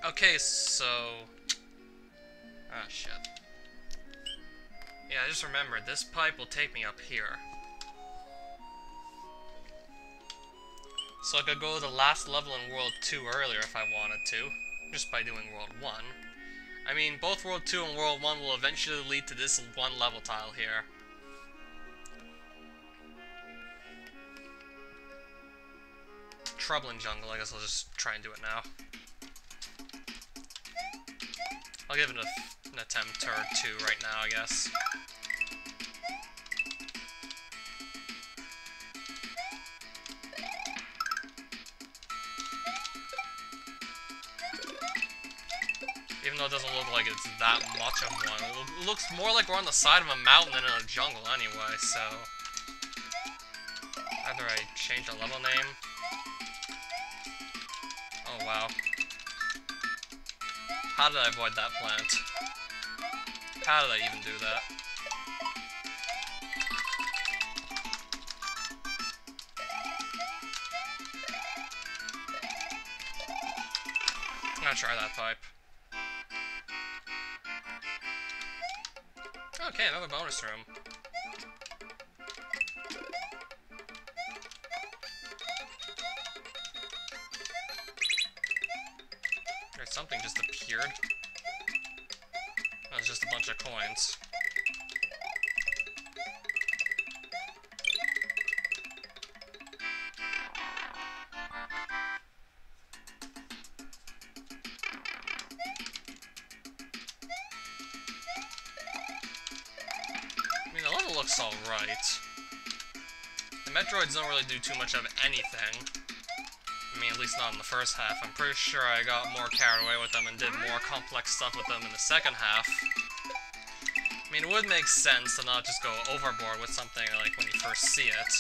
Okay, so... Ah, shit. Yeah, I just remembered, this pipe will take me up here. So I could go to the last level in World 2 earlier if I wanted to, just by doing World 1. I mean, both World 2 and World 1 will eventually lead to this one level tile here. Trouble in Jungle, I guess I'll just try and do it now. I'll give it an attempt or two right now, I guess. Even though it doesn't look like it's that much of one. It looks more like we're on the side of a mountain than in a jungle anyway, so... Either I change the level name... Oh wow. How did I avoid that plant? How did I even do that? I'm gonna try that pipe. Okay, another bonus room. There's something just appeared. Oh, it's just a bunch of coins. I mean, the level looks alright. The Metroids don't really do too much of anything. I mean, at least not in the first half. I'm pretty sure I got more carried away with them and did more complex stuff with them in the second half. I mean, it would make sense to not just go overboard with something like when you first see it.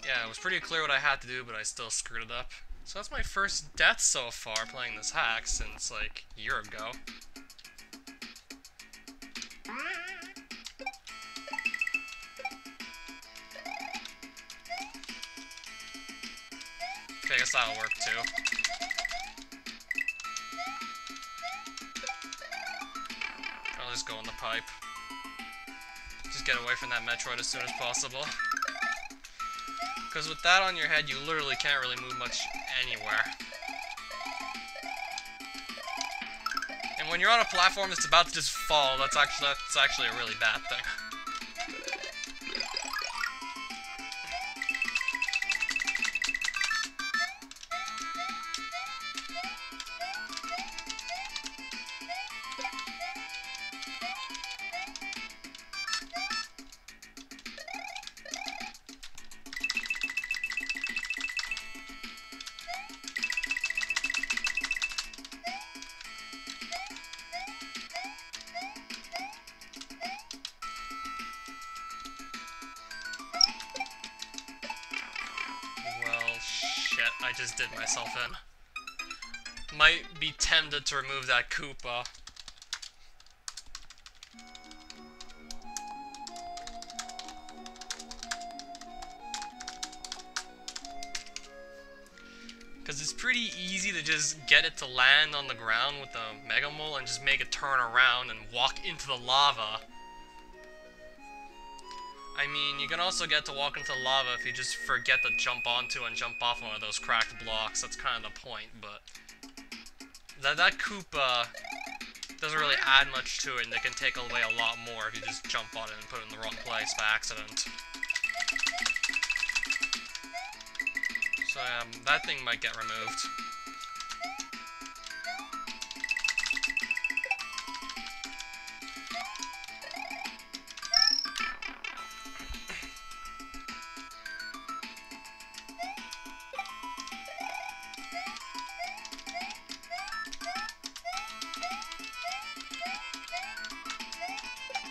Yeah, it was pretty clear what I had to do, but I still screwed it up. So that's my first death so far playing this hack since, like, a year ago. Okay, I guess that'll work too. I'll just go in the pipe. Just get away from that Metroid as soon as possible. Because with that on your head, you literally can't really move much anywhere. And when you're on a platform that's about to just fall, that's actually a really bad thing. I just did myself in. Might be tempted to remove that Koopa. Because it's pretty easy to just get it to land on the ground with the Mega Mole and just make it turn around and walk into the lava. I mean, you can also get to walk into lava if you just forget to jump onto and jump off one of those cracked blocks. That's kind of the point, but... That Koopa doesn't really add much to it, and it can take away a lot more if you just jump on it and put it in the wrong place by accident. So, that thing might get removed.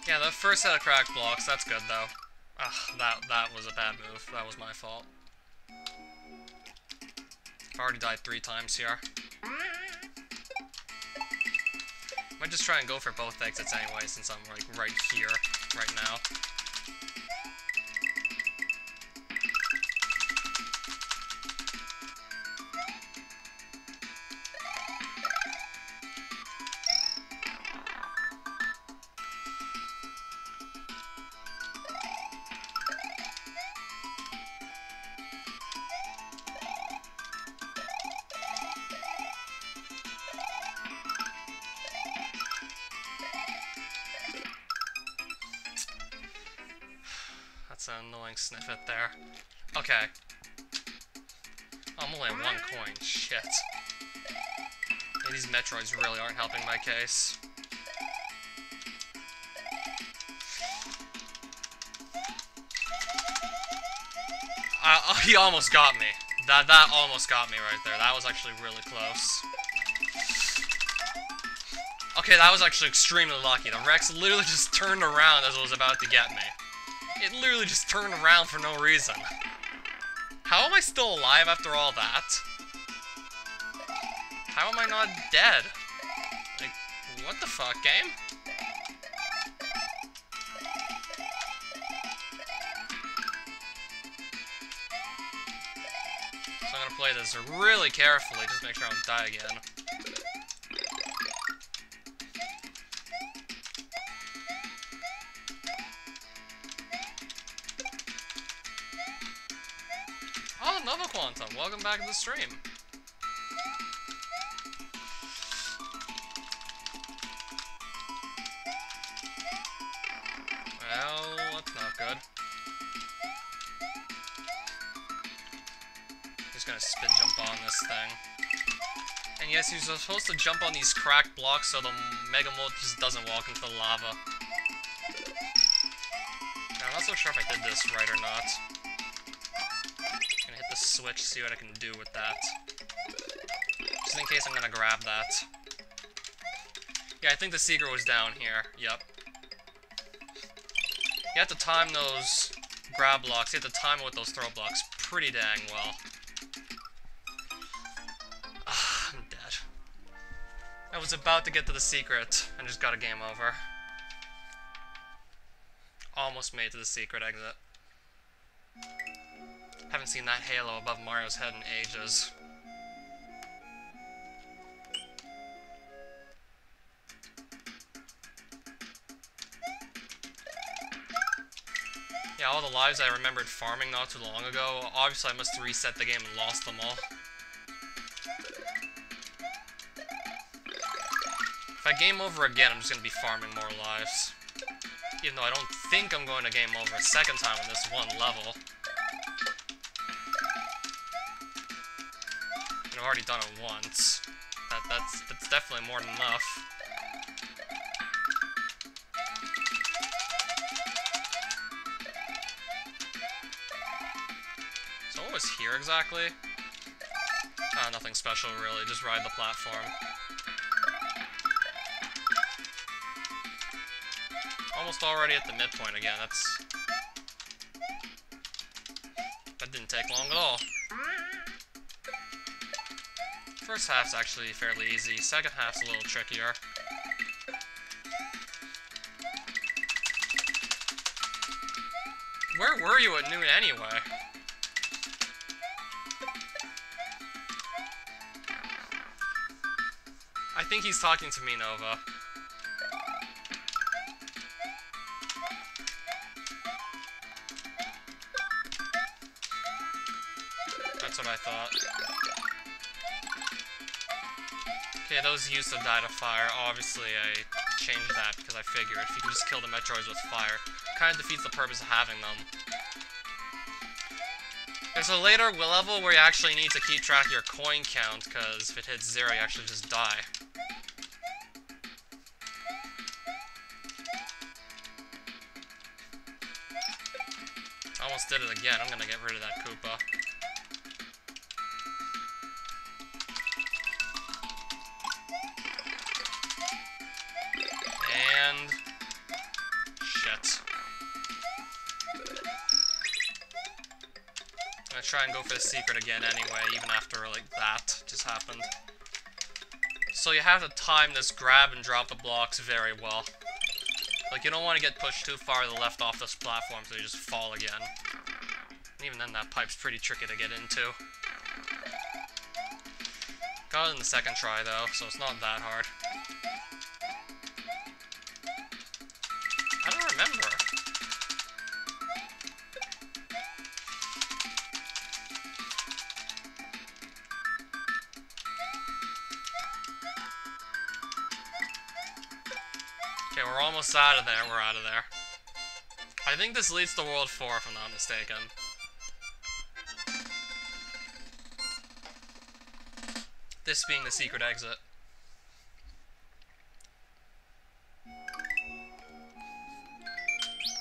Yeah, the first set of cracked blocks, that's good though. Ugh, that was a bad move. That was my fault. I've already died 3 times here. Might just try and go for both exits anyway, since I'm like right here, right now. That's an annoying snippet there. Okay. I'm only at 1 coin. Shit. Yeah, these Metroids really aren't helping my case. He almost got me. That almost got me right there. That was actually really close. Okay, that was actually extremely lucky. The Rex literally just turned around as it was about to get me. It literally just turned around for no reason. How am I still alive after all that? How am I not dead? Like, what the fuck, game? So I'm gonna play this really carefully, just make sure I don't die again. Oh, Nova Quantum, welcome back to the stream. Well, that's not good. Just gonna spin jump on this thing. And yes, you're supposed to jump on these cracked blocks so the Megamold just doesn't walk into the lava. Now, I'm not so sure if I did this right or not. Hit the switch, see what I can do with that. Just in case I'm gonna grab that. Yeah, I think the secret was down here. Yep. You have to time those grab blocks. You have to time it with those throw blocks pretty dang well. I'm dead. I was about to get to the secret and just got a game over. Almost made to the secret exit. Haven't seen that halo above Mario's head in ages. Yeah, all the lives I remembered farming not too long ago, obviously I must have reset the game and lost them all. If I game over again, I'm just gonna be farming more lives. Even though I don't think I'm going to game over a second time on this one level. I've already done it once. That's definitely more than enough. So what was here exactly? Nothing special really, just ride the platform. Almost already at the midpoint again, that didn't take long at all. First half's actually fairly easy, second half's a little trickier. Where were you at noon anyway? I think he's talking to me, Nova. That's what I thought. Okay, those used to die to fire. Obviously, I changed that because I figured if you can just kill the Metroids with fire, kind of defeats the purpose of having them. There's a later level where you actually need to keep track of your coin count, because if it hits 0, you actually just die. Almost did it again. I'm gonna get rid of that Koopa. And... shit. I'm gonna try and go for the secret again anyway, even after, like, that just happened. So you have to time this grab and drop the blocks very well. Like, you don't want to get pushed too far to the left off this platform so you just fall again. And even then, that pipe's pretty tricky to get into. Got it in the second try, though, so it's not that hard. I don't remember. Okay, we're almost out of there. We're out of there. I think this leads to World 4, if I'm not mistaken. This being the secret exit.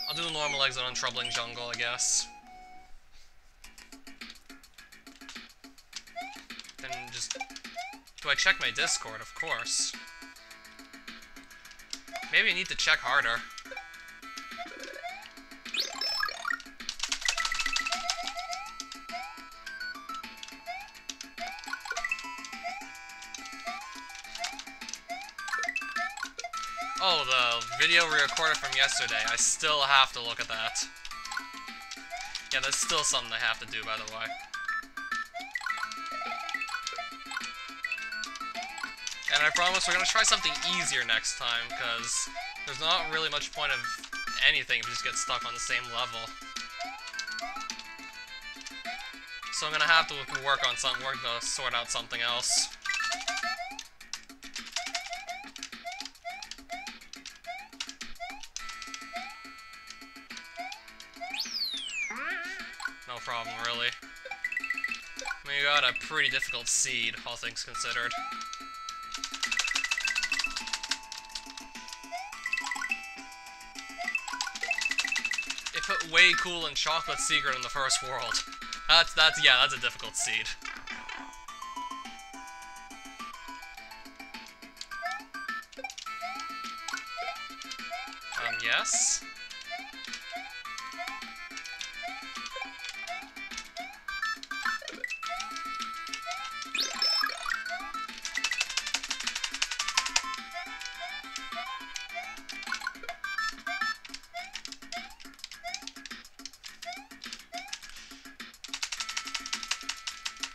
I'll do a normal exit on Troubling Jungle, I guess. Then just... Do I check my Discord? Of course. Maybe I need to check harder. Oh, the video we recorded from yesterday. I still have to look at that. Yeah, that's still something I have to do, by the way. And I promise we're gonna try something easier next time, because there's not really much point of anything if you just get stuck on the same level. So I'm gonna have to work to sort out something else. No problem, really. I mean, you got a pretty difficult seed, all things considered. It put Way Cool and Chocolate Secret in the first world. That's a difficult seed. Yes?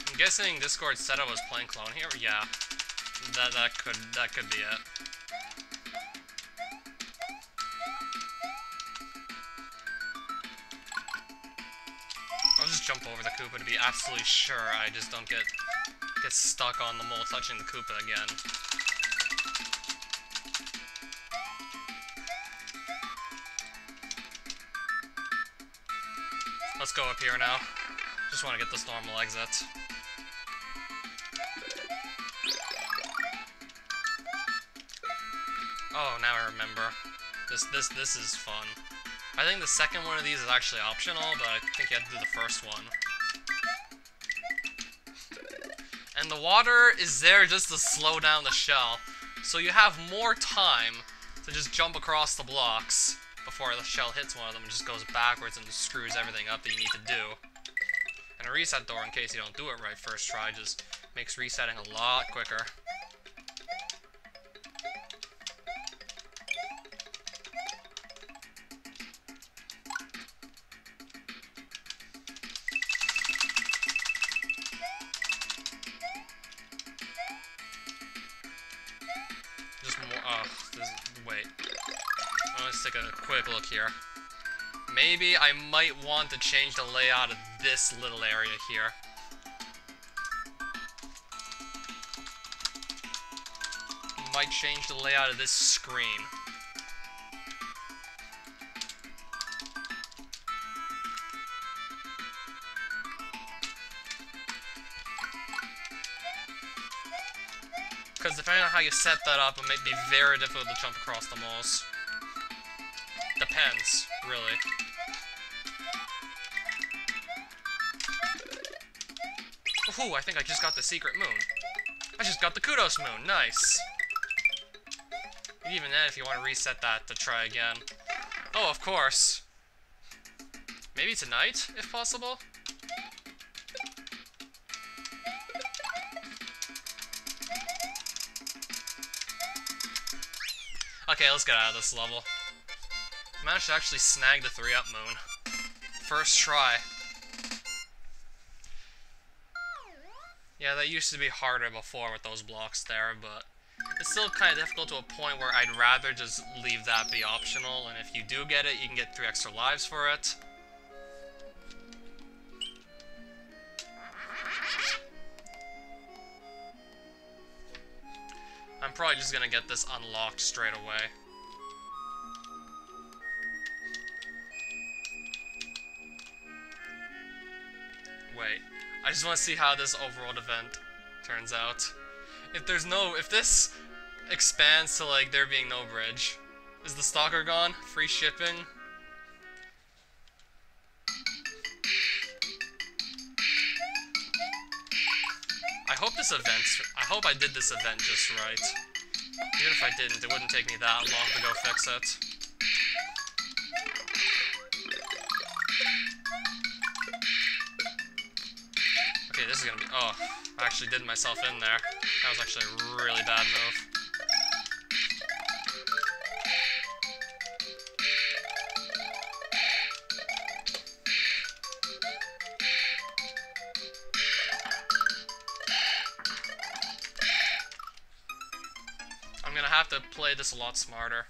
I'm guessing Discord said I was playing clone here. Yeah, that could be it. I'll just jump over the Koopa to be absolutely sure I just don't get stuck on the mole touching the Koopa again. Let's go up here now. Just want to get this normal exit. Oh, now I remember. This is fun. I think the second one of these is actually optional, but I think you have to do the first one. And the water is there just to slow down the shell, so you have more time to just jump across the blocks before the shell hits one of them and just goes backwards and screws everything up that you need to do. And a reset door, in case you don't do it right first try, just makes resetting a lot quicker. Wait. Let's take a quick look here. Maybe I might want to change the layout of this little area here. Might change the layout of this screen. Because depending on how you set that up, it might be very difficult to jump across the moles. Depends, really. Ooh, I think I just got the secret moon. I just got the Kudos moon, nice. Even then, if you want to reset that to try again. Oh, of course. Maybe tonight, if possible? Okay, let's get out of this level. Managed to actually snag the 3-up moon. First try. Yeah, that used to be harder before with those blocks there, but it's still kind of difficult to a point where I'd rather just leave that be optional, and if you do get it, you can get 3 extra lives for it. I'm probably just gonna get this unlocked straight away. Wait, I just want to see how this overworld event turns out. If this expands to, like, there being no bridge, is the stalker gone? Free shipping? I hope I did this event just right. Even if I didn't, it wouldn't take me that long to go fix it. Okay, this is gonna be... Oh, I actually did myself in there. That was actually a really bad move. I'm gonna have to play this a lot smarter.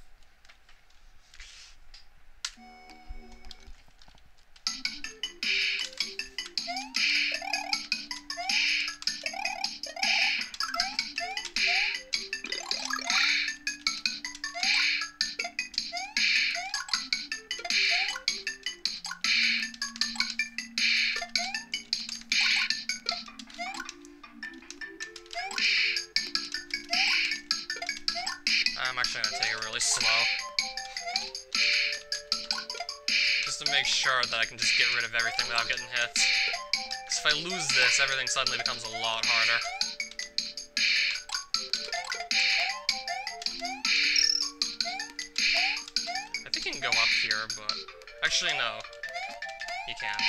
I'm actually gonna take it really slow. Just to make sure that I can just get rid of everything without getting hit. Because if I lose this, everything suddenly becomes a lot harder. I think you can go up here, but... Actually, no. You can't.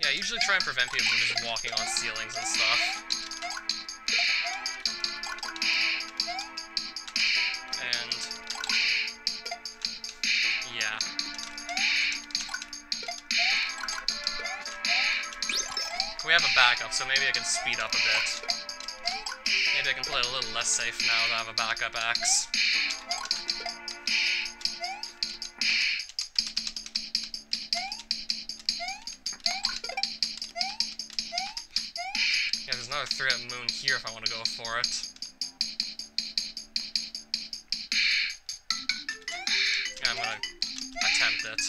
Yeah, I usually try and prevent people from just walking on ceilings and stuff. We have a backup, so maybe I can speed up a bit. Maybe I can play it a little less safe now that I have a backup axe. Yeah, there's another 3-up moon here if I want to go for it. Yeah, I'm gonna attempt it.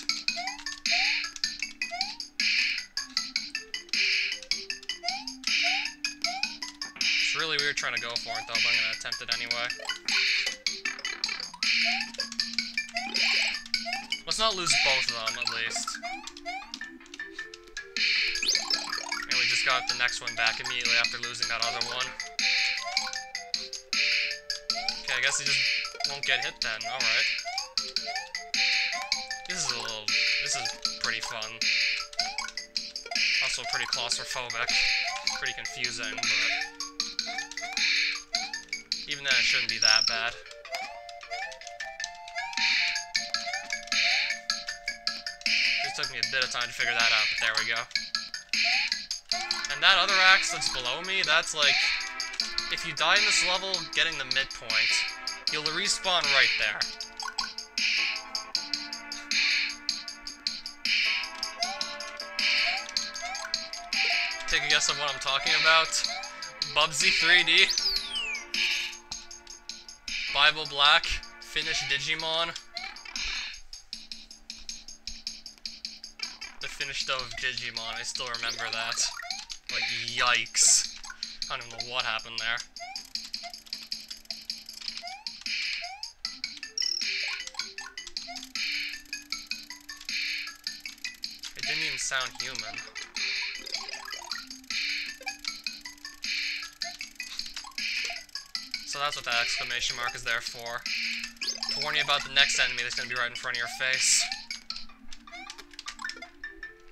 Really weird trying to go for it though, but I'm gonna attempt it anyway. Let's not lose both of them, at least. And we just got the next one back immediately after losing that other one. Okay, I guess he just won't get hit then, alright. This is pretty fun. Also pretty claustrophobic. Pretty confusing, but... Even then, it shouldn't be that bad. It took me a bit of time to figure that out, but there we go. And that other axe that's below me, that's like... If you die in this level, getting the midpoint, you'll respawn right there. Take a guess of what I'm talking about? Bubsy 3D? Bible Black, Finnish Digimon. The Finnish dub of Digimon, I still remember that. Like, yikes. I don't even know what happened there. It didn't even sound human. So that's what that exclamation mark is there for. To warn you about the next enemy that's going to be right in front of your face.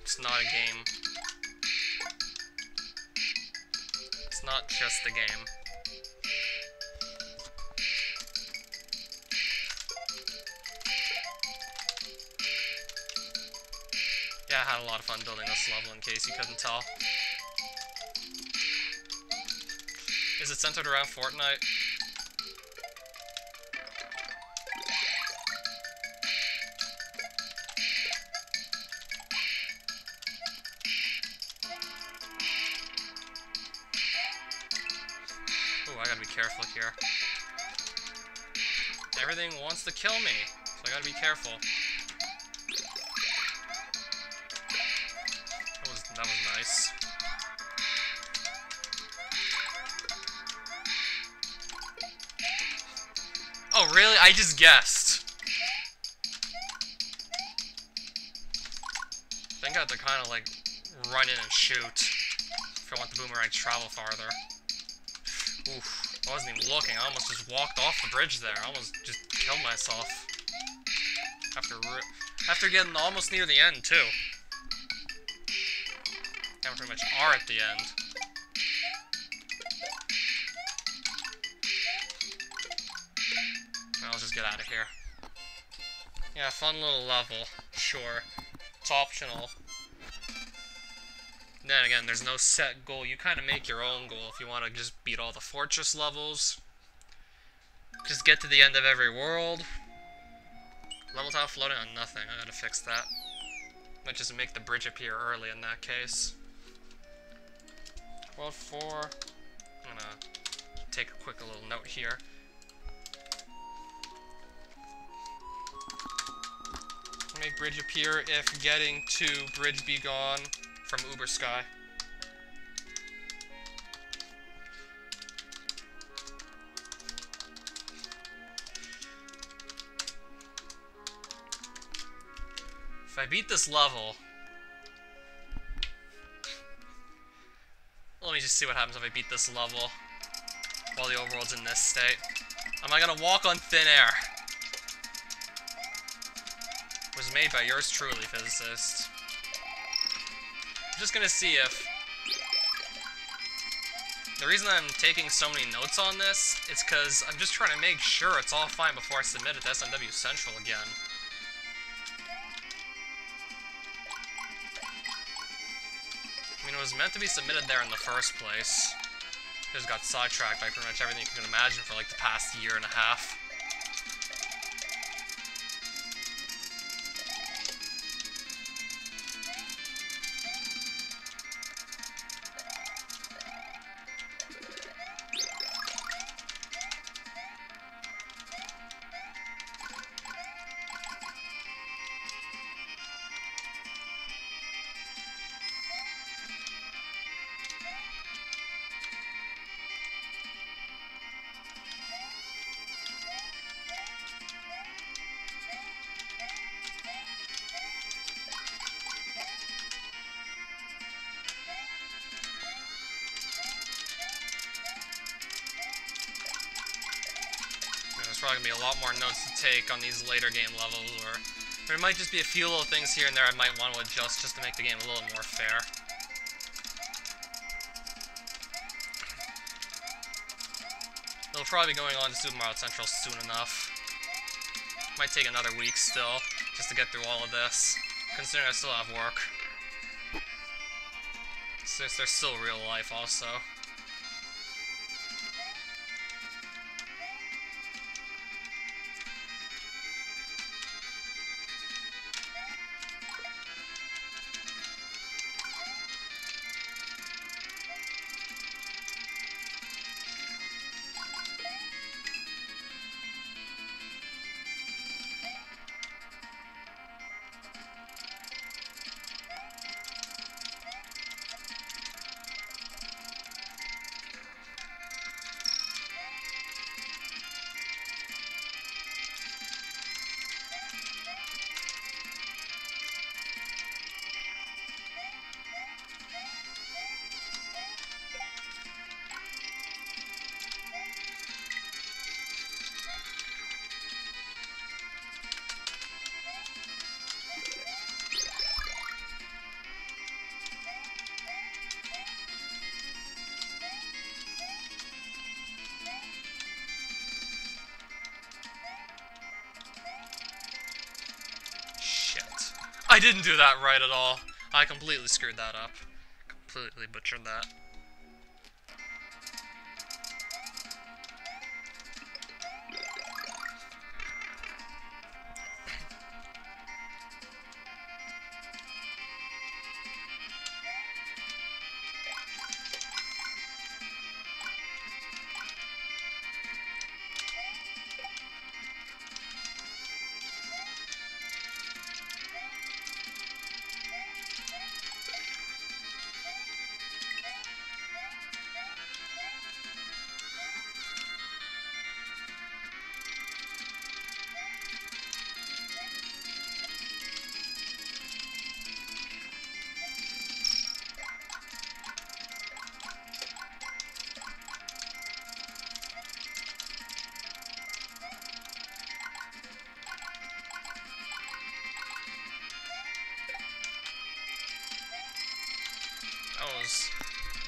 It's not a game. It's not just a game. Yeah, I had a lot of fun building this level, in case you couldn't tell. Is it centered around Fortnite? Ooh, I gotta be careful here. Everything wants to kill me, so I gotta be careful. That was nice. Oh, really? I just guessed. I think I have to kind of, like, run in and shoot if I want the boomerang to travel farther. Oof. I wasn't even looking. I almost just walked off the bridge there. I almost just killed myself. After getting almost near the end, too. Now we pretty much are at the end. I'll just get out of here. Yeah, fun little level. Sure. It's optional. Then again, there's no set goal. You kind of make your own goal if you want to just beat all the fortress levels. Just get to the end of every world. Level top floating on nothing. I gotta fix that. Might just make the bridge appear early in that case. World 4. I'm gonna take a quick little note here. Make bridge appear if getting to bridge be gone from Uber Sky. If I beat this level, let me just see what happens if I beat this level while the overworld's in this state. Am I gonna walk on thin air? It was made by yours truly, physicist. I'm just gonna see if... The reason I'm taking so many notes on this is because I'm just trying to make sure it's all fine before I submit it to SMW Central again. I mean, it was meant to be submitted there in the first place. I just got sidetracked by pretty much everything you can imagine for like the past year and a half. There's probably going to be a lot more notes to take on these later game levels, or there might just be a few little things here and there I might want to adjust just to make the game a little more fair. It'll probably be going on to Super Mario Central soon enough. Might take another week still, just to get through all of this, considering I still have work. Since there's still real life also. I didn't do that right at all. I completely screwed that up. Completely butchered that.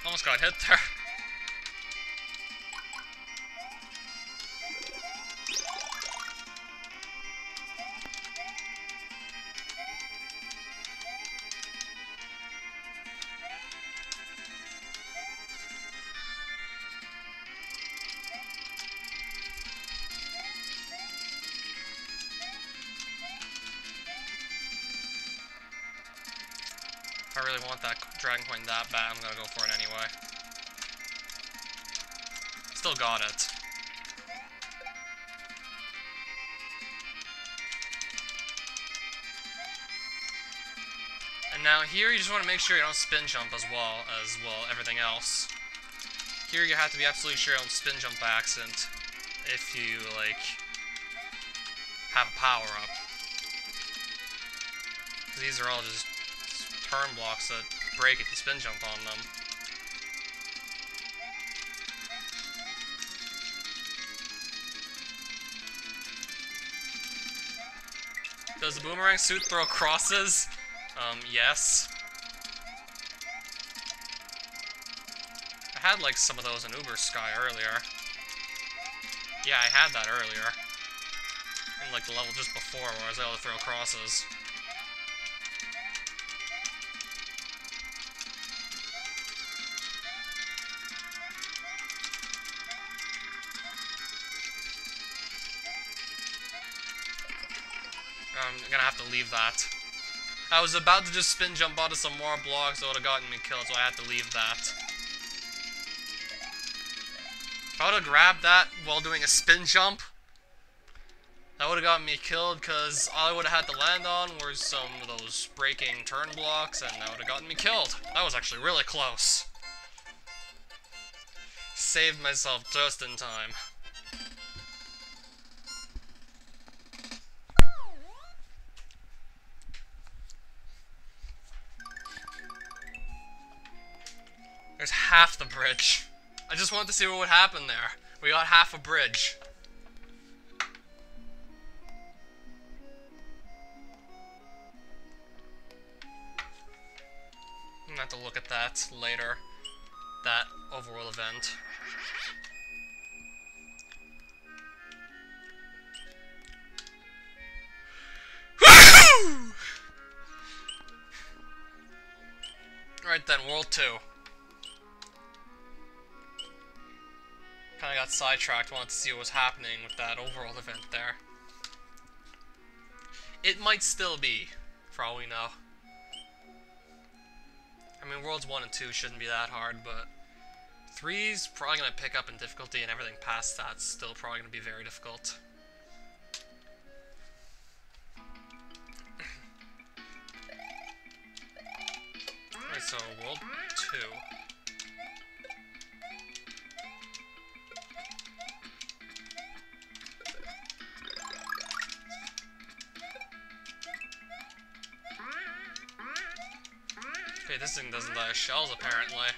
Almost got hit there. If I really want that Dragon Coin that bad, I'm gonna go for it anyway. Still got it. And now here you just want to make sure you don't spin jump as well everything else. Here you have to be absolutely sure you don't spin jump by accident if you, like, have a power-up. These are all just turn blocks that break if you spin jump on them. Does the boomerang suit throw crosses? Yes. I had, like, some of those in Uber Sky earlier. Yeah, I had that earlier. In, like, the level just before where I was able to throw crosses. I'm gonna have to leave that. I was about to just spin jump onto some more blocks that would have gotten me killed, so I had to leave that. If I would have grabbed that while doing a spin jump, that would have gotten me killed, because all I would have had to land on were some of those breaking turn blocks, and that would have gotten me killed. That was actually really close. Saved myself just in time. There's half the bridge. I just wanted to see what would happen there. We got half a bridge. I'm gonna have to look at that later. That overworld event. Woohoo! Right then, World 2. Kinda got sidetracked, wanted to see what was happening with that overworld event there. It might still be, for all we know. I mean, Worlds 1 and 2 shouldn't be that hard, but 3's probably gonna pick up in difficulty, and everything past that's still probably gonna be very difficult. Alright, so World 2. Okay, this thing doesn't die of shells, apparently.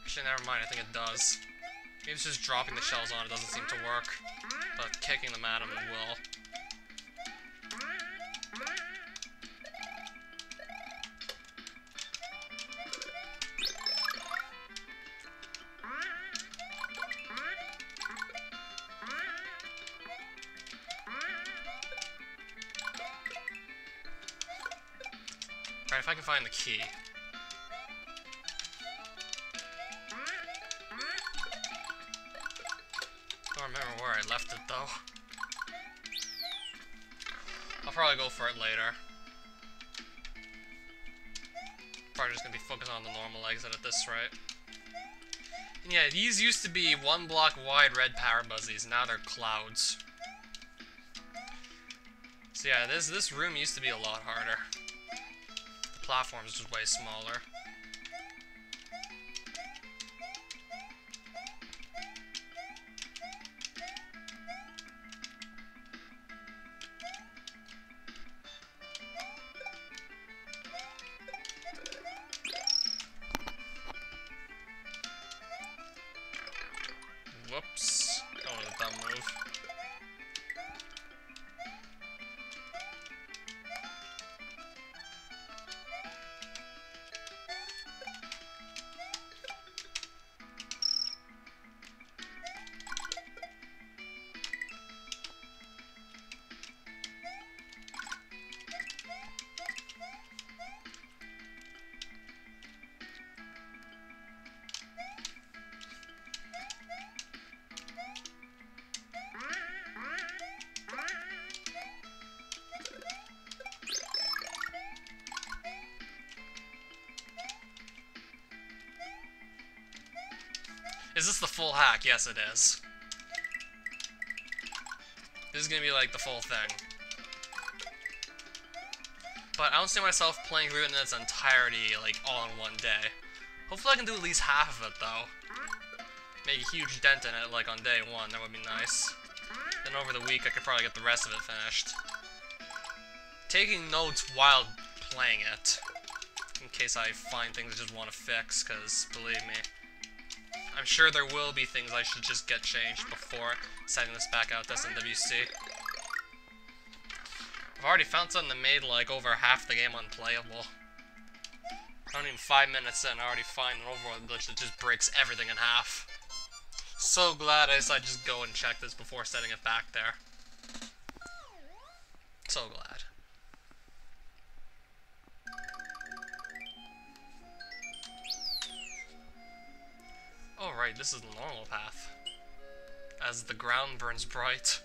Actually, never mind, I think it does. Maybe it's just dropping the shells on it doesn't seem to work, but kicking them at him will. Alright, if I can find the key. Don't remember where I left it, though. I'll probably go for it later. Probably just gonna be focused on the normal exit at this rate. And yeah, these used to be 1 block wide red Parabuzzies, now they're clouds. So yeah, this room used to be a lot harder. The platform's just way smaller. Whoops. That was a dumb move. Is this the full hack? Yes, it is. This is gonna be like the full thing. But I don't see myself playing through it in its entirety, like, all in one day. Hopefully I can do at least half of it, though. Make a huge dent in it, like, on day 1. That would be nice. Then over the week, I could probably get the rest of it finished. Taking notes while playing it, in case I find things I just want to fix, because, believe me, I'm sure there will be things I should just get changed before sending this back out to SMWC. I've already found something that made, like, over half the game unplayable. Not even 5 minutes in, I already find an overworld glitch that just breaks everything in half. So glad I decided to just go and check this before setting it back there. So glad. Oh right, this is the normal path. As the ground burns bright.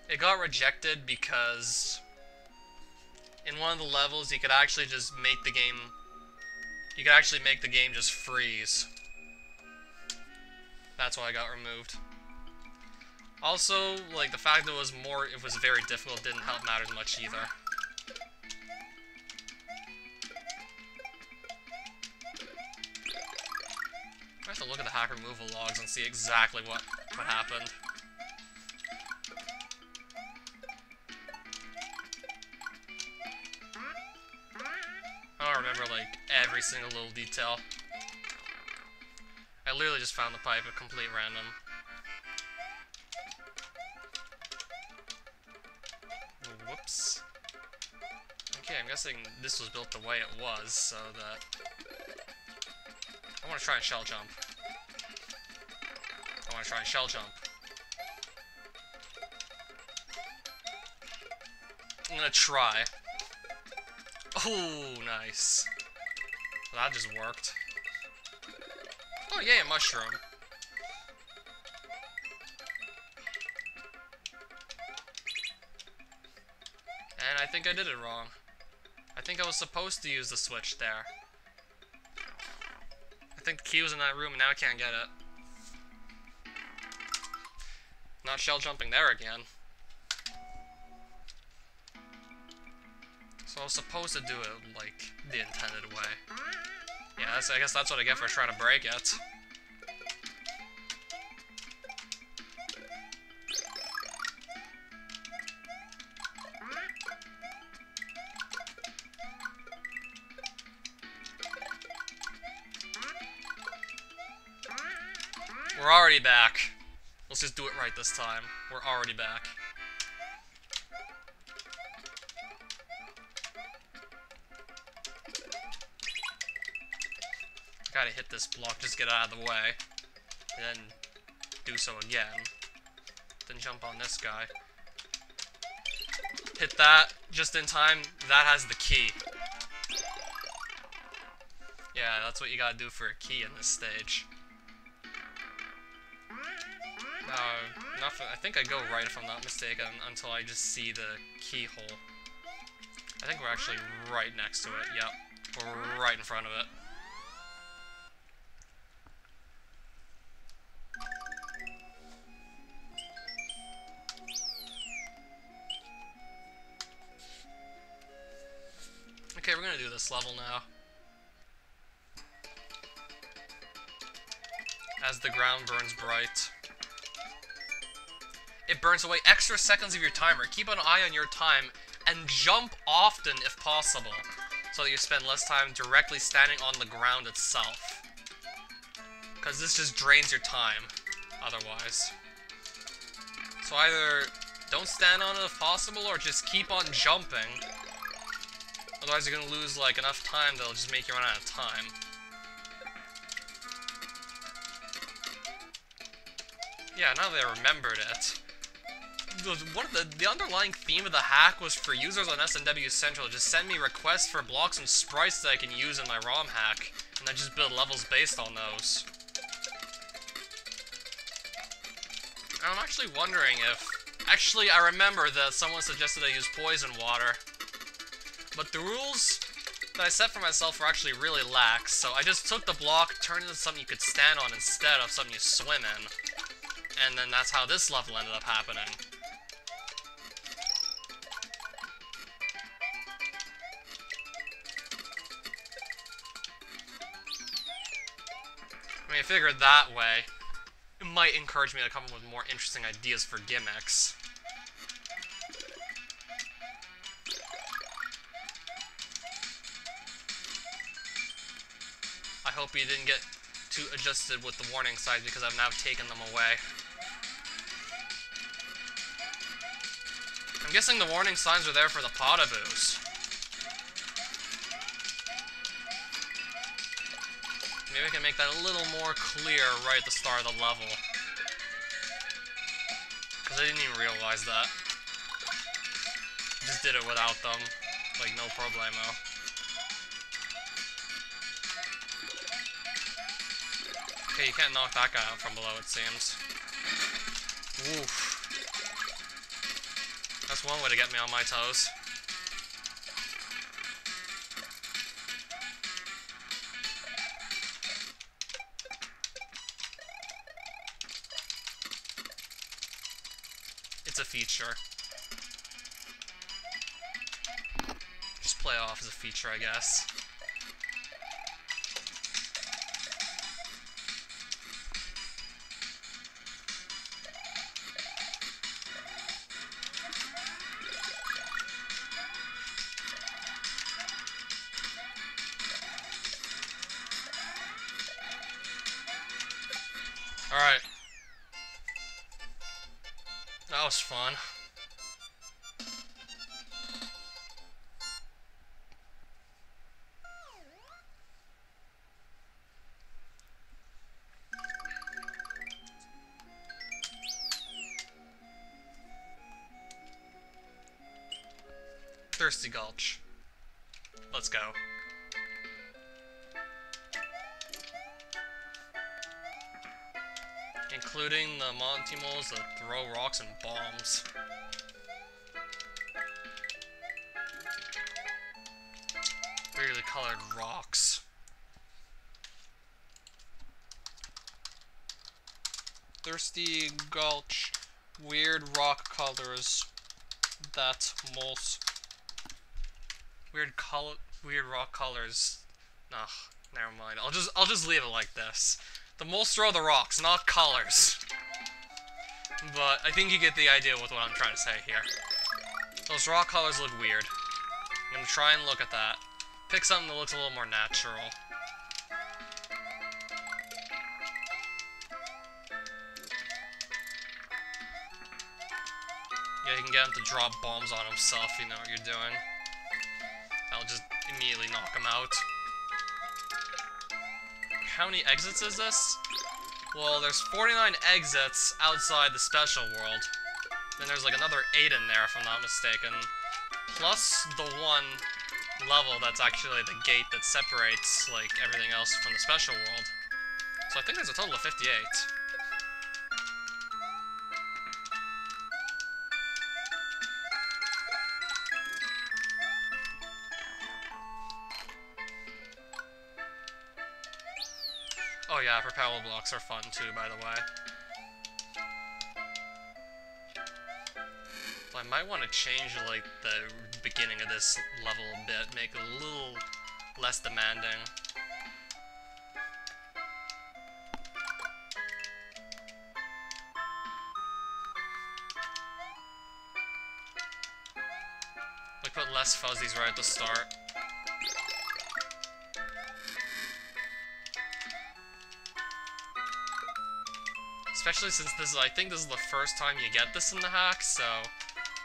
It got rejected because in one of the levels you could actually just make the game... You could actually make the game just freeze. That's why it got removed. Also, like, the fact that it was very difficult didn't help matters much either. I have to look at the hack removal logs and see exactly what happened. I don't remember, like, every single little detail. I literally just found the pipe at complete random. Whoops. Okay, I'm guessing this was built the way it was, so that... I want to try and shell jump. I'm gonna try. Oh, nice. Well, that just worked. Oh, yeah, a mushroom. And I think I did it wrong. I think I was supposed to use the switch there. I think the key was in that room, and now I can't get it. Not shell jumping there again. So I was supposed to do it, like, the intended way. Yeah, I guess that's what I get for trying to break it. We're already back. Let's just do it right this time. We're already back. Gotta hit this block, just get out of the way. And then do so again. Then jump on this guy. hit that just in time, that has the key. Yeah, that's what you gotta do for a key in this stage. I think I go right if I'm not mistaken, until I just see the keyhole. I think we're actually right next to it, yep. We're right in front of it. Okay, we're gonna do this level now. As the ground burns bright. It burns away extra seconds of your timer. Keep an eye on your time and jump often if possible, so that you spend less time directly standing on the ground itself. Because this just drains your time, otherwise. So either don't stand on it if possible, or just keep on jumping. Otherwise you're gonna lose like enough time that'll just make you run out of time. Yeah, now that I remembered it. The underlying theme of the hack was for users on SNW Central to just send me requests for blocks and sprites that I can use in my ROM hack, and I just build levels based on those. And I'm actually wondering if... Actually, I remember that someone suggested I use poison water. But the rules that I set for myself were actually really lax, so I just took the block, turned it into something you could stand on instead of something you swim in. And then that's how this level ended up happening. I mean, I figured that way, it might encourage me to come up with more interesting ideas for gimmicks. I hope you didn't get too adjusted with the warning signs because I've now taken them away. I'm guessing the warning signs are there for the Potaboos. Maybe I can make that a little more clear right at the start of the level. Because I didn't even realize that. Just did it without them. Like, no problemo. Okay, you can't knock that guy out from below, it seems. Woof. That's one way to get me on my toes. It's a feature. Just play off as a feature, I guess. Alright. That was fun. Thirsty Gulch. Let's go. Including the Monty Moles that throw rocks and bombs. Weirdly colored rocks. Thirsty Gulch. Weird rock colors that moles. Weird rock colors. Ugh, never mind. I'll just leave it like this. The moles throw the rocks, not colors. But I think you get the idea with what I'm trying to say here. Those rock colors look weird. I'm gonna try and look at that. Pick something that looks a little more natural. Yeah, you can get him to drop bombs on himself, you know what you're doing. That'll just immediately knock him out. How many exits is this? Well, there's 49 exits outside the special world. Then there's like another 8 in there, if I'm not mistaken. plus the one level that's actually the gate that separates, like, everything else from the special world. So I think there's a total of 58. Oh yeah, propel blocks are fun too, by the way. I might want to change, like, the beginning of this level a bit, make it a little less demanding. Like, put less fuzzies right at the start. Especially since this is, I think this is the first time you get this in the hack, so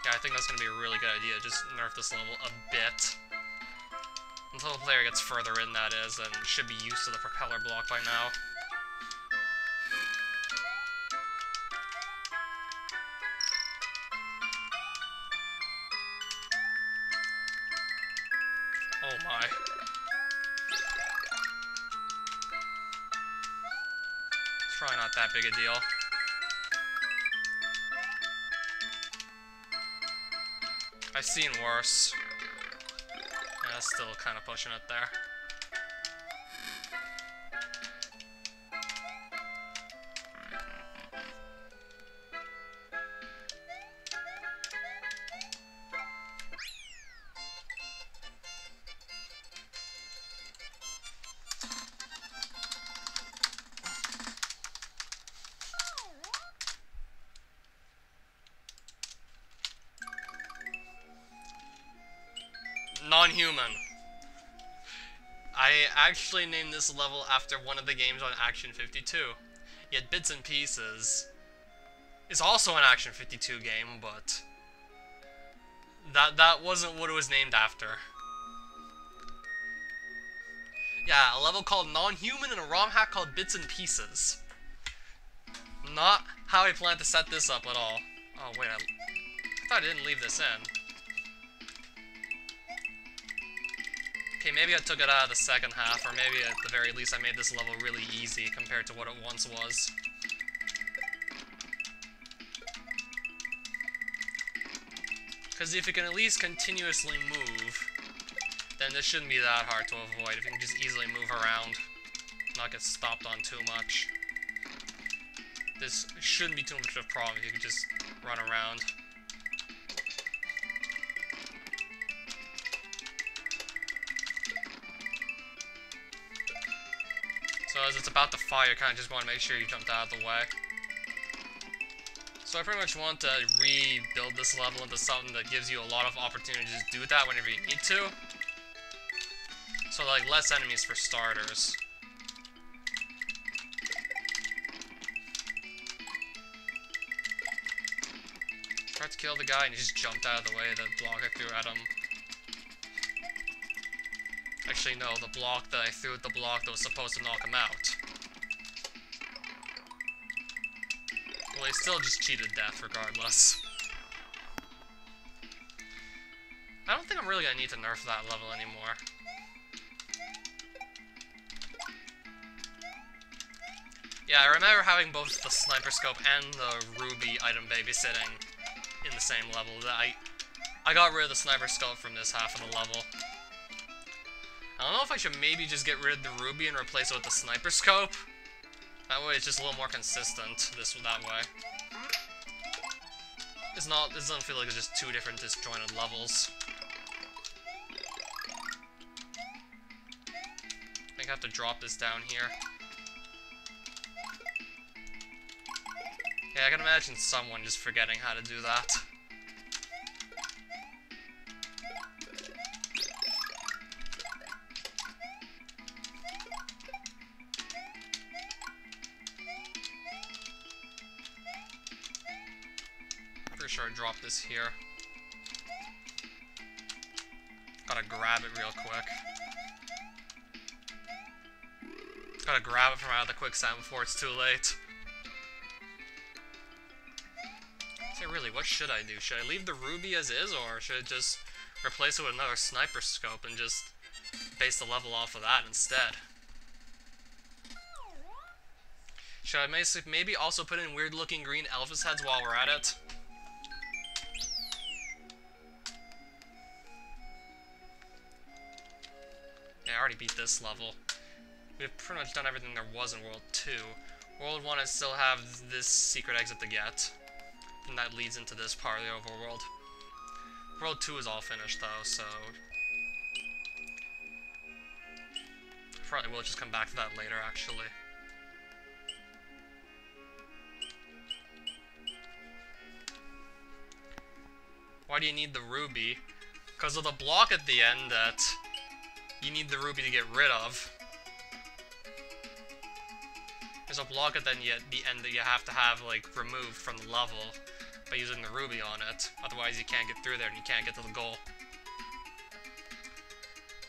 yeah, I think that's going to be a really good idea. Just nerf this level a bit. Until the player gets further in, that is, and should be used to the propeller block by now. Oh my. It's probably not that big a deal. I've seen worse. Yeah, that's still kind of pushing it there. Non-human. I actually named this level after one of the games on Action 52. Yet Bits and Pieces is also an Action 52 game, but that wasn't what it was named after. Yeah, a level called Non-Human and a ROM hack called Bits and Pieces. Not how I planned to set this up at all. Oh wait, I thought I didn't leave this in. Okay, maybe I took it out of the second half, or maybe at the very least I made this level really easy compared to what it once was. Because if you can at least continuously move, then this shouldn't be that hard to avoid. If you can just easily move around, not get stopped on too much. This shouldn't be too much of a problem if you can just run around. So as it's about to fire, you kind of just want to make sure you jumped out of the way. So I pretty much want to rebuild this level into something that gives you a lot of opportunity to just do that whenever you need to. So like less enemies for starters. Tried to kill the guy and he just jumped out of the way of the block I threw at him. Actually, no, the block that I threw at the block that was supposed to knock him out. Well, he still just cheated death regardless. I don't think I'm really gonna need to nerf that level anymore. Yeah, I remember having both the sniper scope and the ruby item babysitting in the same level. I got rid of the sniper scope from this half of the level. I don't know if I should maybe just get rid of the ruby and replace it with the sniper scope. That way it's just a little more consistent that way. This doesn't feel like it's just two different disjointed levels. I think I have to drop this down here. Yeah, I can imagine someone just forgetting how to do that. Pretty sure I dropped this here. Gotta grab it real quick. Gotta grab it from out of the quicksand before it's too late. So really, what should I do? Should I leave the ruby as is, or should I just replace it with another sniper scope and just base the level off of that instead. Should I maybe also put in weird looking green Elvis heads while we're at it? Yeah, I already beat this level. We've pretty much done everything there was in World 2. World 1 I still have this secret exit to get. And that leads into this part of the overworld. World 2 is all finished though, so... probably will just come back to that later, actually. Why do you need the ruby? Because of the block at the end that you need the ruby to get rid of. There's a block at the end that you have to have, like, removed from the level by using the ruby on it. Otherwise you can't get through there and you can't get to the goal.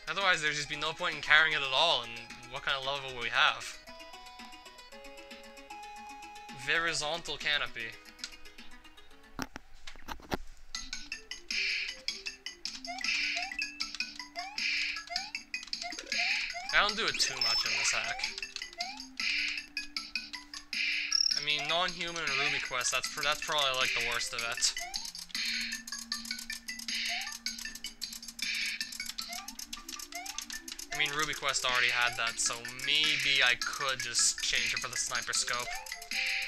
Otherwise there'd just be no point in carrying it at all, and what kind of level will we have? Horizontal canopy. I don't do it too much in this hack. I mean, non-human and Ruby Quest, that's probably like the worst of it. I mean, Ruby Quest already had that, so maybe I could just change it for the sniper scope.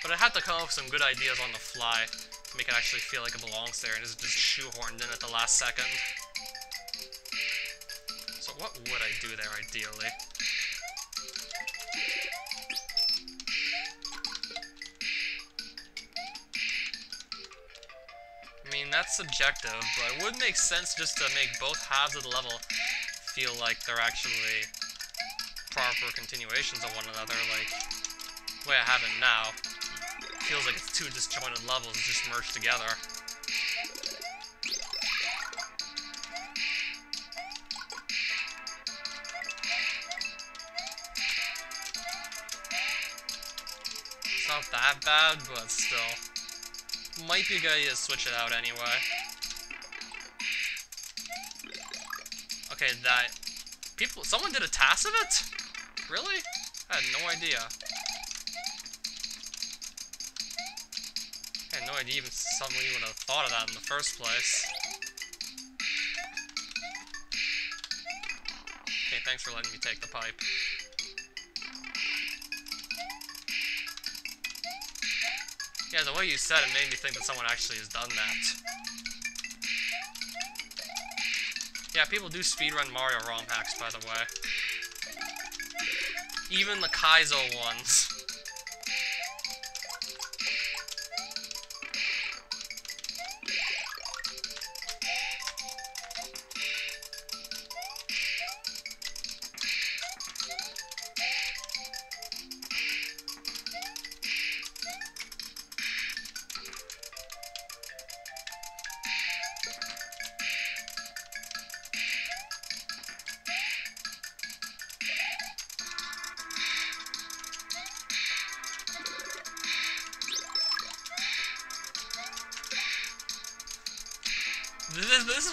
But I had to come up with some good ideas on the fly to make it actually feel like it belongs there, and it's just shoehorned in at the last second. So what would I do there, ideally? I mean, that's subjective, but it would make sense just to make both halves of the level feel like they're actually proper continuations of one another, like the way I have it now. It feels like it's two disjointed levels just merged together. It's not that bad, but still. Might be a good idea to switch it out anyway. Okay, someone did a TAS of it? Really? I had no idea. I had no idea even someone even would have thought of that in the first place. Okay, thanks for letting me take the pipe. Yeah, the way you said it made me think that someone actually has done that. Yeah, people do speedrun Mario ROM hacks, by the way. Even the Kaizo ones.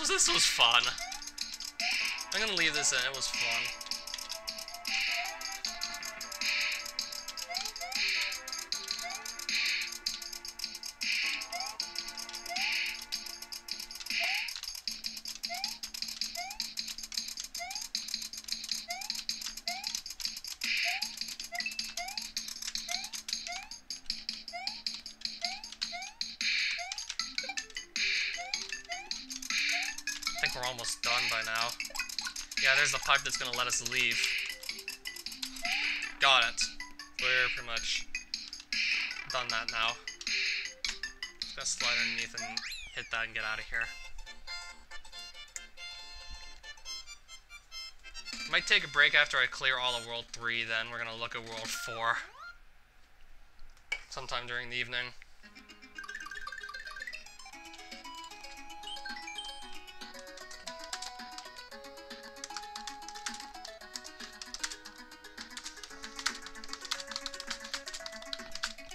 This was fun. I'm gonna leave this in, it was fun. I think we're almost done by now. Yeah, there's the pipe that's gonna let us leave. Got it. We're pretty much done that now. Just gonna slide underneath and hit that and get out of here. Might take a break after I clear all of World 3, then we're gonna look at World 4. Sometime during the evening.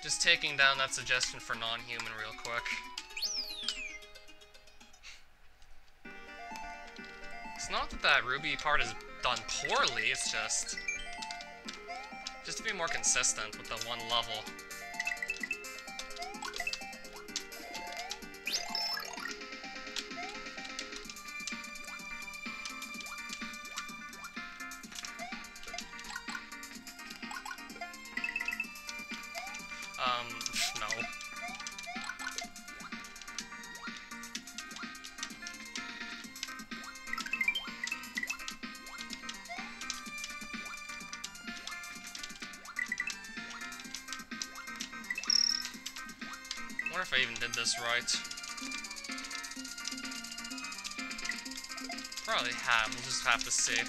Just taking down that suggestion for non-human real quick. It's not that that Ruby part is done poorly, it's just to be more consistent with the one level. No. I wonder if I even did this right. Probably have, we'll just have to see.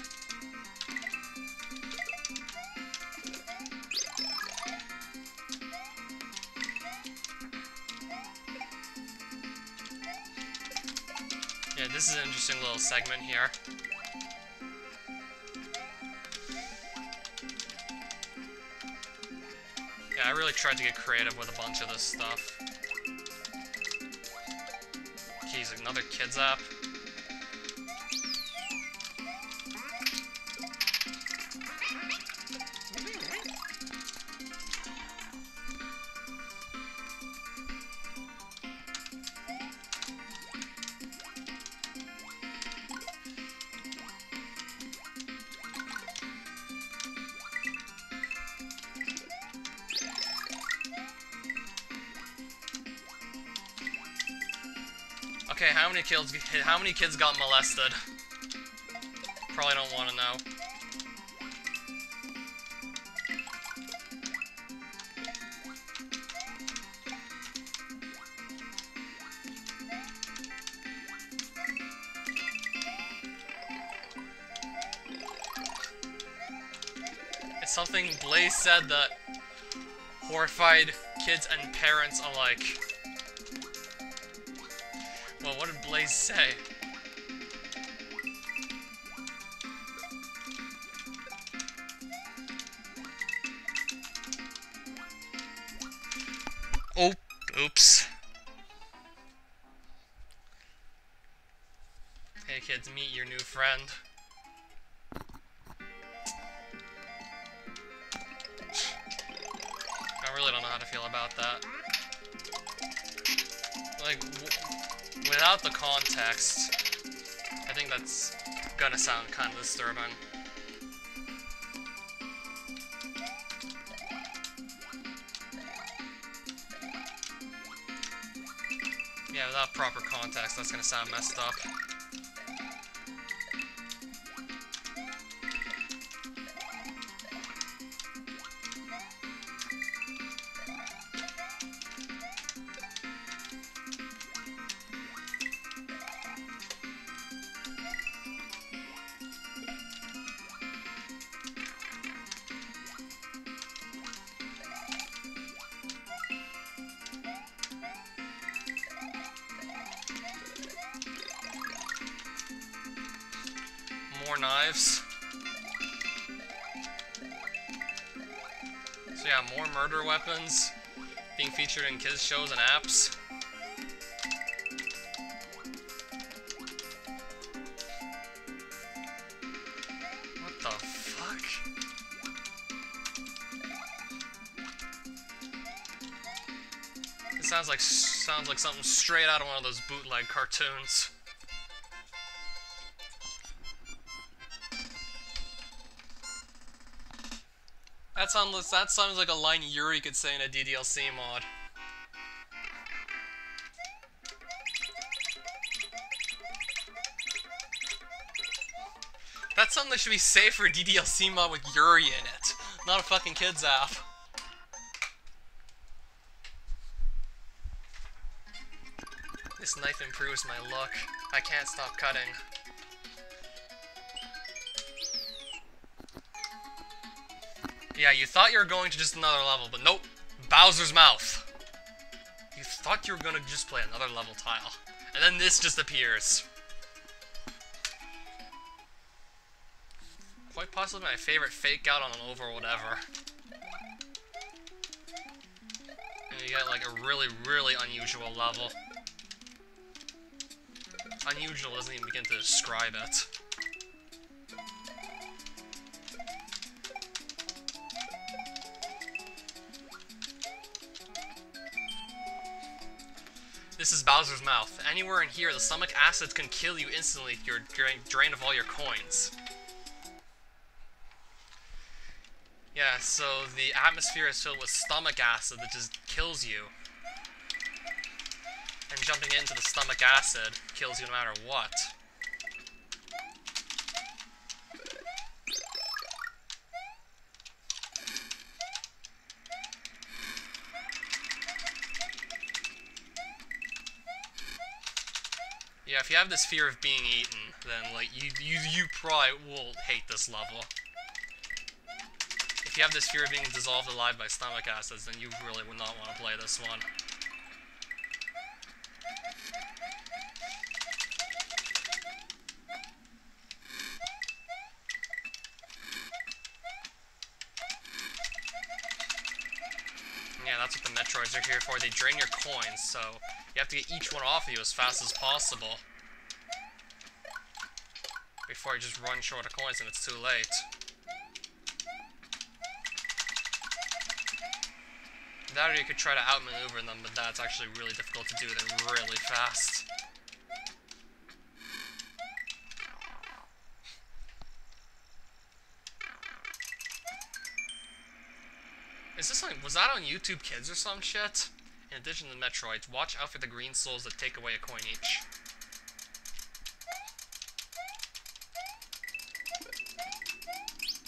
Yeah, this is an interesting little segment here. Yeah, I really tried to get creative with a bunch of this stuff. Geez, another kids app. Okay, how many kids got molested? Probably don't want to know. It's something Blaze said that horrified kids and parents alike. Well, what did Blaze say? Oh, oops. Hey kids, meet your new friend. I really don't know how to feel about that. Like, without the context, I think that's gonna sound kind of disturbing. Yeah, without proper context, that's gonna sound messed up. More knives. So yeah, more murder weapons being featured in kids shows and apps. What the fuck? It sounds like something straight out of one of those bootleg cartoons. That sounds like a line Yuri could say in a DDLC mod. That's something that should be safe for a DDLC mod with Yuri in it, not a fucking kids app. This knife improves my look. I can't stop cutting. Yeah, you thought you were going to just another level, but nope. Bowser's mouth. You thought you were going to just play another level tile. And then this just appears. Quite possibly my favorite fake out on an over whatever. And you get like a really, really unusual level. Unusual doesn't even begin to describe it. This is Bowser's mouth. Anywhere in here, the stomach acids can kill you instantly if you're drained of all your coins. Yeah, so the atmosphere is filled with stomach acid that just kills you. And jumping into the stomach acid kills you no matter what. Yeah, if you have this fear of being eaten, then like you probably will hate this level. If you have this fear of being dissolved alive by stomach acids, then you really would not want to play this one. Yeah, that's what the Metroids are here for. They drain your coins, so you have to get each one off of you as fast as possible before you just run short of coins and it's too late. That or you could try to outmaneuver them, but that's actually really difficult to do. They're really fast. Is this like, was that on YouTube Kids or some shit? In addition to the Metroids, watch out for the green souls that take away a coin each.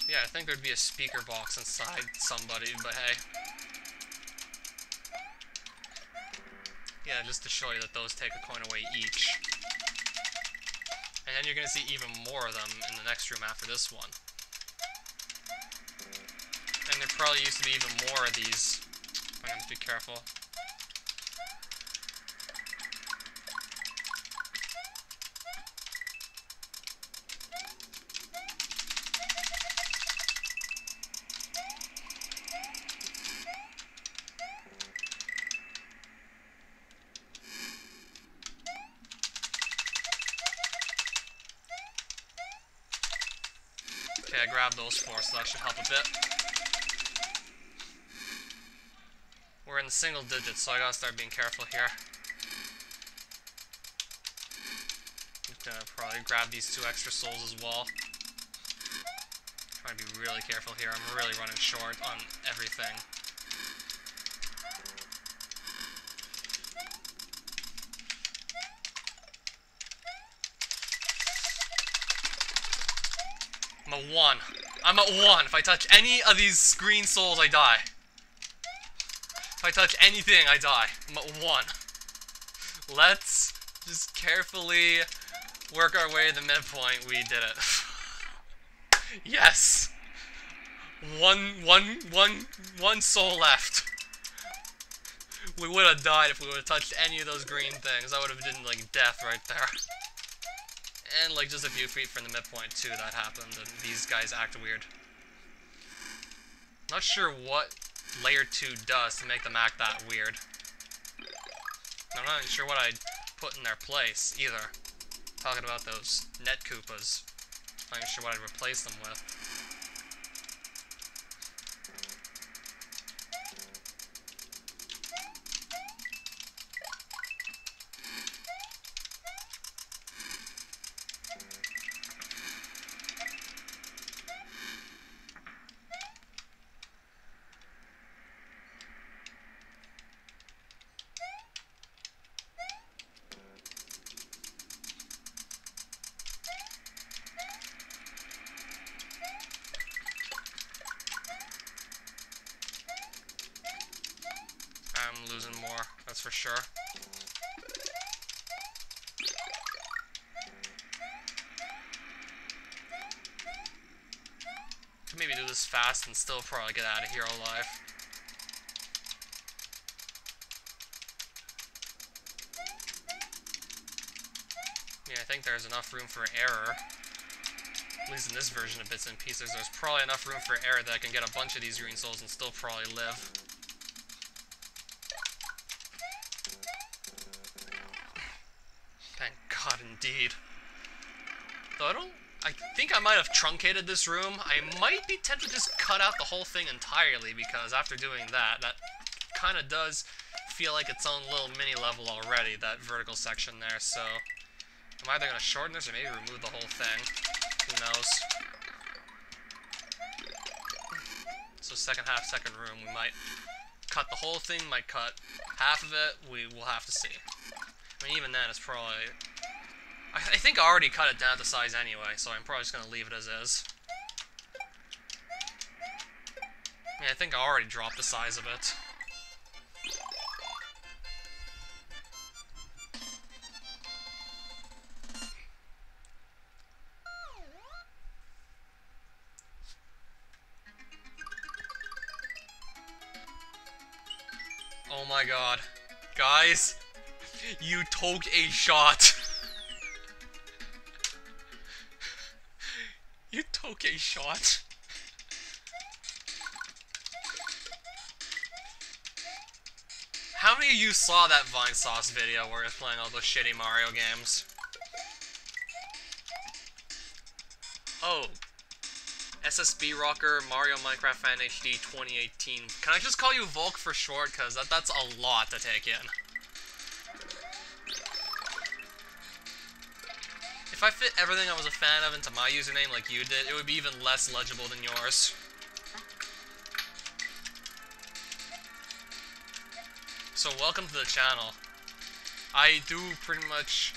Yeah, I think there'd be a speaker box inside somebody, but hey. Yeah, just to show you that those take a coin away each. And then you're gonna see even more of them in the next room after this one. And there probably used to be even more of these. I have to be careful. Okay, I grabbed those four, so that should help a bit. We're in the single digits, so I gotta start being careful here. I'm gonna probably grab these 2 extra souls as well. Try to be really careful here. I'm really running short on everything. I'm at 1. I'm at 1. If I touch any of these green souls, I die. If I touch anything, I die. I'm at 1. Let's just carefully work our way to the midpoint. We did it. Yes! One soul left. We would have died if we would have touched any of those green things. That would have been like death right there. And like just a few feet from the midpoint too, that happened, and these guys act weird. Not sure what Layer 2 does to make them act that weird. I'm not even sure what I'd put in their place, either. Talking about those Net Koopas. I'm not even sure what I'd replace them with. I'm losing more, that's for sure. Could maybe do this fast and still probably get out of here alive. Yeah, I think there's enough room for error. At least in this version of Bits and Pieces, there's probably enough room for error that I can get a bunch of these green souls and still probably live. Thank God, indeed. Though I think I might have truncated this room. I might be tempted to just cut out the whole thing entirely, because after doing that, that kind of does feel like its own little mini level already, that vertical section there, so I'm either going to shorten this or maybe remove the whole thing. Who knows? So second half, second room, we might cut the whole thing, might cut half of it, we will have to see. I mean, even then, it's probably... I think I already cut it down to size anyway, so I'm probably just going to leave it as is. I mean, I think I already dropped the size of it. Oh my god. Guys, you took a shot. You took a shot. How many of you saw that Vinesauce video where it's playing all those shitty Mario games? Oh. SSB Rocker, Mario Minecraft Fan HD 2018. Can I just call you Volk for short? Because that's a lot to take in. If I fit everything I was a fan of into my username like you did, it would be even less legible than yours. So welcome to the channel. I do pretty much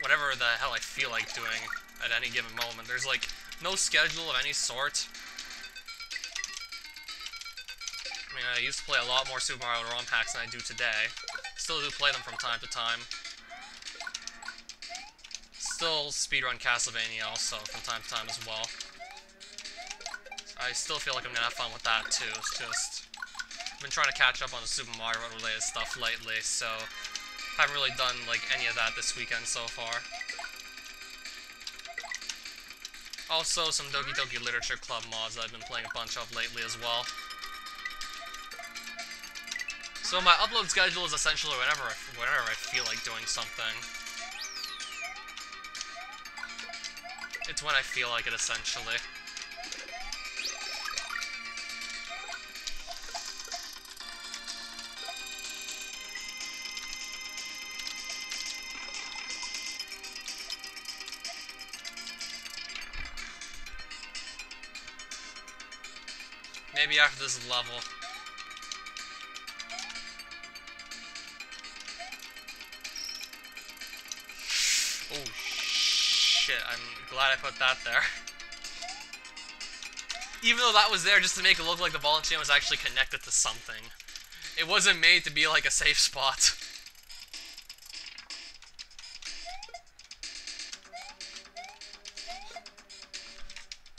whatever the hell I feel like doing at any given moment. There's like no schedule of any sort. I mean, I used to play a lot more Super Mario ROM packs than I do today. Still do play them from time to time. Still speedrun Castlevania also from time to time as well. I still feel like I'm gonna have fun with that too. It's just I've been trying to catch up on the Super Mario related stuff lately, so haven't really done like any of that this weekend so far. Also, some Doki Doki Literature Club mods that I've been playing a bunch of lately as well. So my upload schedule is essentially whenever I feel like doing something. It's when I feel like it, essentially. Maybe after this level. Oh shit, I'm glad I put that there. Even though that was there just to make it look like the ball and chain was actually connected to something. It wasn't made to be like a safe spot.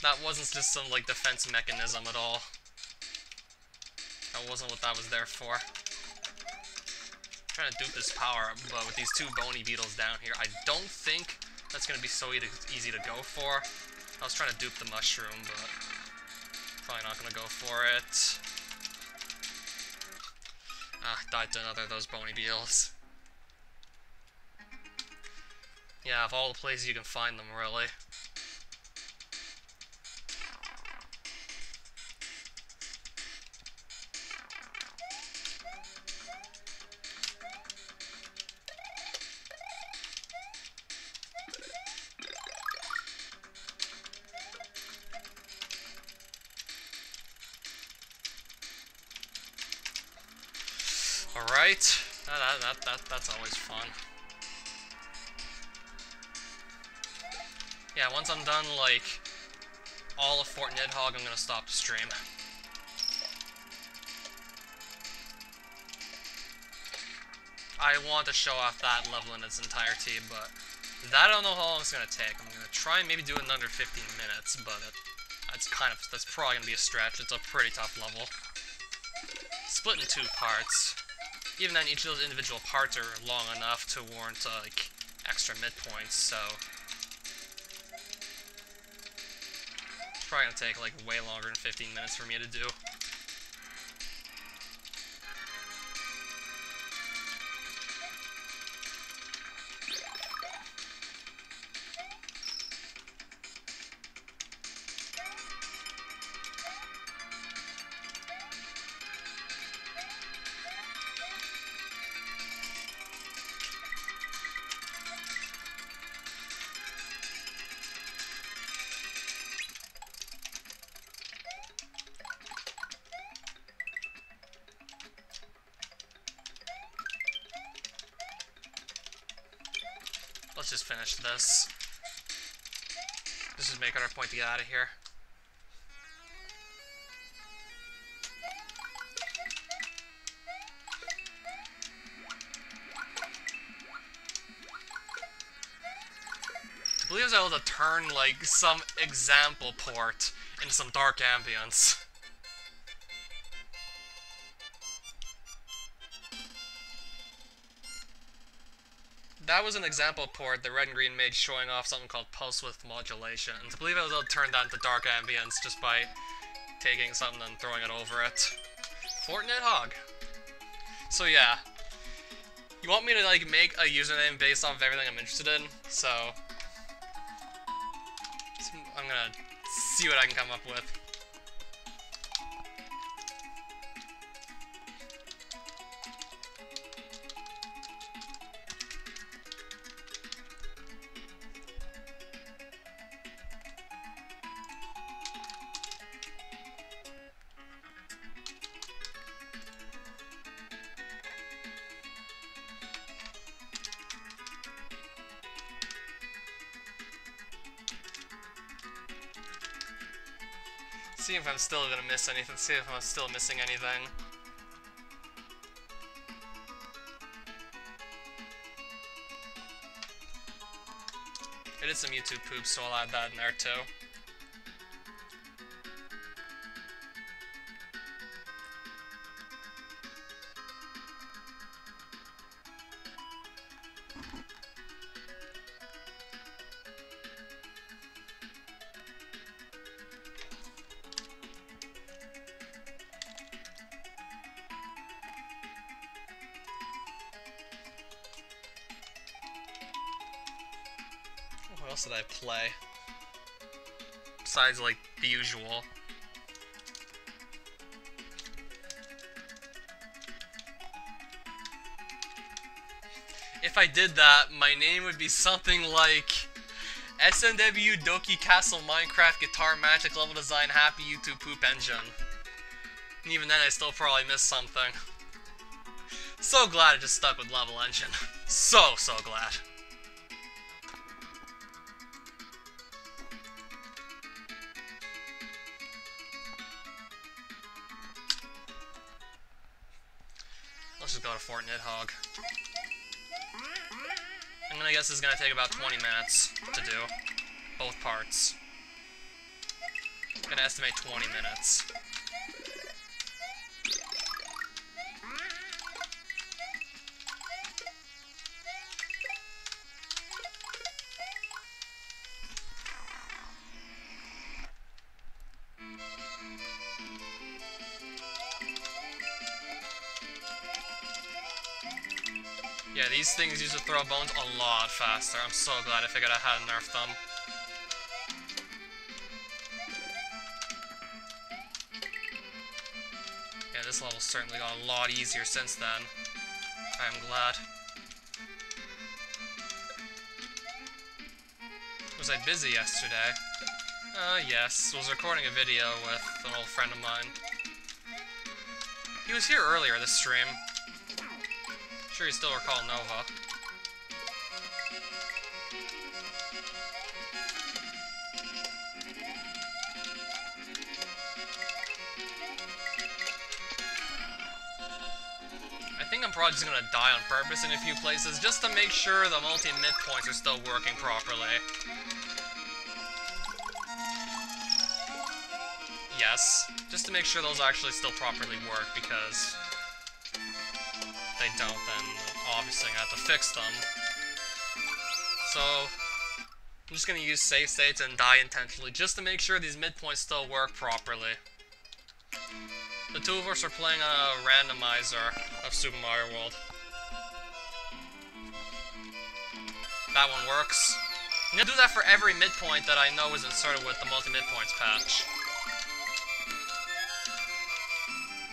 That wasn't just some like defense mechanism at all. That wasn't what that was there for. I'm trying to dupe this power up, but with these two bony beetles down here, I don't think that's going to be so easy to go for. I was trying to dupe the mushroom, but probably not going to go for it. Ah, died to another of those bony beetles. Yeah, of all the places you can find them, really. Alright, that's always fun. Yeah, once I'm done, like, all of Fort Nidhogg, I'm gonna stop the stream. I want to show off that level in its entirety, but that I don't know how long it's gonna take. I'm gonna try and maybe do it in under 15 minutes, but that's probably gonna be a stretch. It's a pretty tough level. Split in 2 parts. Even then, each of those individual parts are long enough to warrant, like, extra midpoints, so... It's probably gonna take, like, way longer than 15 minutes for me to do. Let's just finish this. Let's just make it our point to get out of here. I believe I was able to turn, like, some example port into some dark ambience. That was an example port that Red and Green made showing off something called pulse width modulation. And I believe I was able to turn that into dark ambience just by taking something and throwing it over it. Fortnite Hog. So yeah. You want me to, like, make a username based off of everything I'm interested in, so I'm gonna see what I can come up with. See if I'm still gonna miss anything, see if I'm still missing anything. I did some YouTube poops, so I'll add that in there too. What else did I play? Besides, like, the usual. If I did that, my name would be something like SNW Doki Castle Minecraft Guitar Magic Level Design Happy YouTube Poop Engine. And even then I still probably missed something. So glad I just stuck with Level Engine. So glad. Let's just go to Fortnite Hog. I'm gonna guess it's gonna take about 20 minutes to do both parts. I'm gonna estimate 20 minutes. Yeah, these things used to throw bones a lot faster. I'm so glad I figured out how to nerf them. Yeah, this level's certainly got a lot easier since then. I'm glad. Was I busy yesterday? Yes. Was recording a video with an old friend of mine. He was here earlier this stream. Sure you still recall Nova. I think I'm probably just gonna die on purpose in a few places just to make sure the multi-midpoints are still working properly. Yes, just to make sure those actually still properly work, because if they don't, then obviously I have to fix them. So I'm just gonna use save states and die intentionally just to make sure these midpoints still work properly. The two of us are playing a randomizer of Super Mario World. That one works. I'm gonna do that for every midpoint that I know is inserted with the multi-midpoints patch.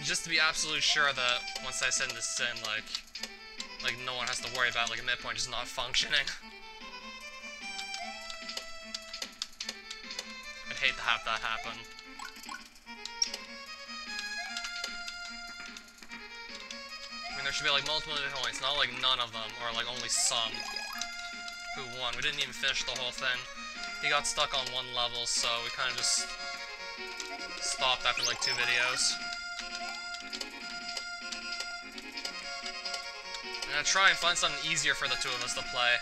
Just to be absolutely sure that once I send this in, like no one has to worry about, like, a midpoint just not functioning. I'd hate to have that happen. I mean, there should be, like, multiple midpoints, not, like, none of them, or, like, only some. who won. We didn't even finish the whole thing. He got stuck on one level, so we kind of just stopped after like 2 videos. I'm gonna try and find something easier for the two of us to play.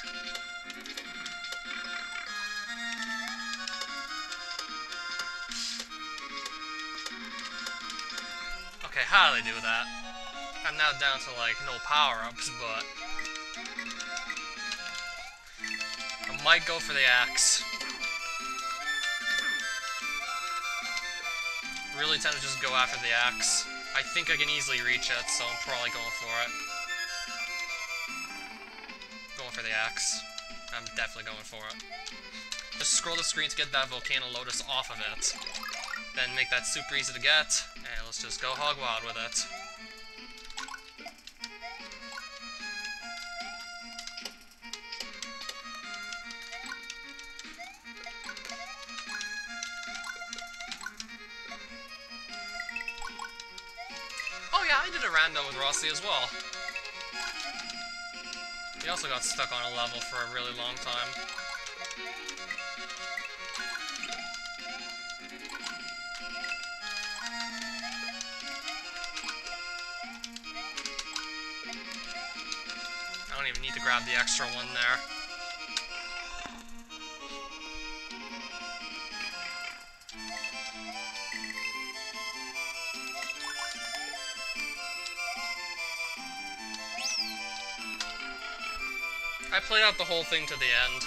Okay, how do they do that? I'm now down to like no power-ups, but I might go for the axe. Really tend to just go after the axe. I think I can easily reach it, so I'm probably going for it. Going for the axe. I'm definitely going for it. Just scroll the screen to get that Volcano Lotus off of it. Then make that super easy to get, and let's just go hog wild with it. Oh yeah, I did a rando with Rossi as well. He also got stuck on a level for a really long time. I don't even need to grab the extra one there. I played out the whole thing to the end.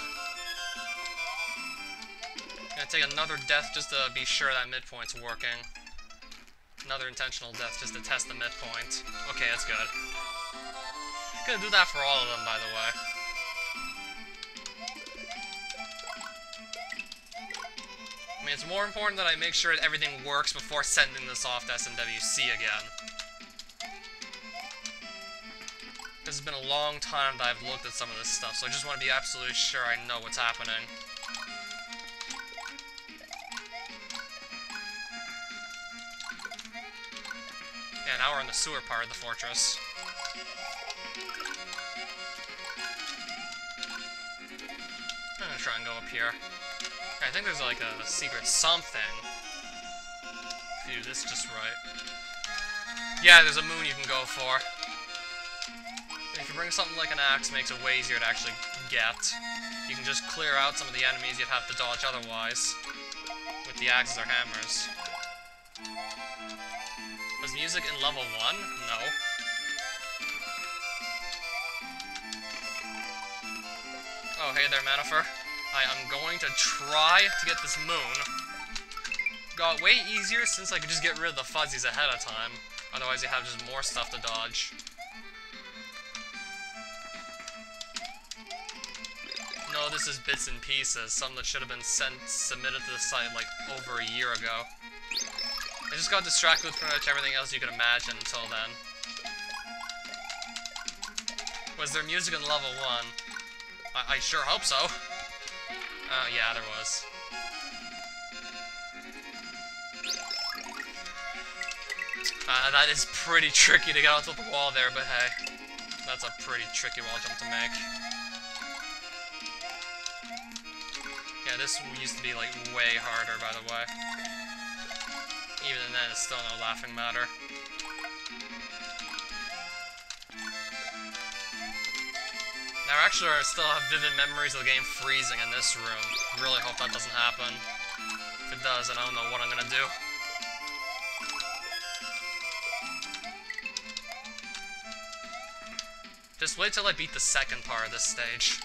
Gonna take another death just to be sure that midpoint's working. Another intentional death just to test the midpoint. Okay, that's good. Gonna do that for all of them, by the way. I mean, it's more important that I make sure that everything works before sending this off to SMWC again. This has been a long time that I've looked at some of this stuff, so I just want to be absolutely sure I know what's happening. Yeah, now we're in the sewer part of the fortress. I'm gonna try and go up here. I think there's like a secret something. If you do this just right. Yeah, there's a moon you can go for. If you bring something like an axe, it makes it way easier to actually get. You can just clear out some of the enemies you'd have to dodge otherwise with the axes or hammers. Was music in level 1? No. Oh, hey there, Manifer. I'm going to try to get this moon. Got way easier since I could just get rid of the fuzzies ahead of time. Otherwise you have just more stuff to dodge. No, this is bits and pieces. Something that should have been submitted to the site like over a year ago. I just got distracted with pretty much everything else you could imagine until then. Was there music in level 1? I sure hope so. Yeah, there was. That is pretty tricky to get onto the wall there, but hey. That's a pretty tricky wall jump to make. Yeah, this used to be, like, way harder, by the way. Even then, it's still no laughing matter. Now, actually, I still have vivid memories of the game freezing in this room. Really hope that doesn't happen. If it does, then I don't know what I'm gonna do. Just wait till I beat the second part of this stage.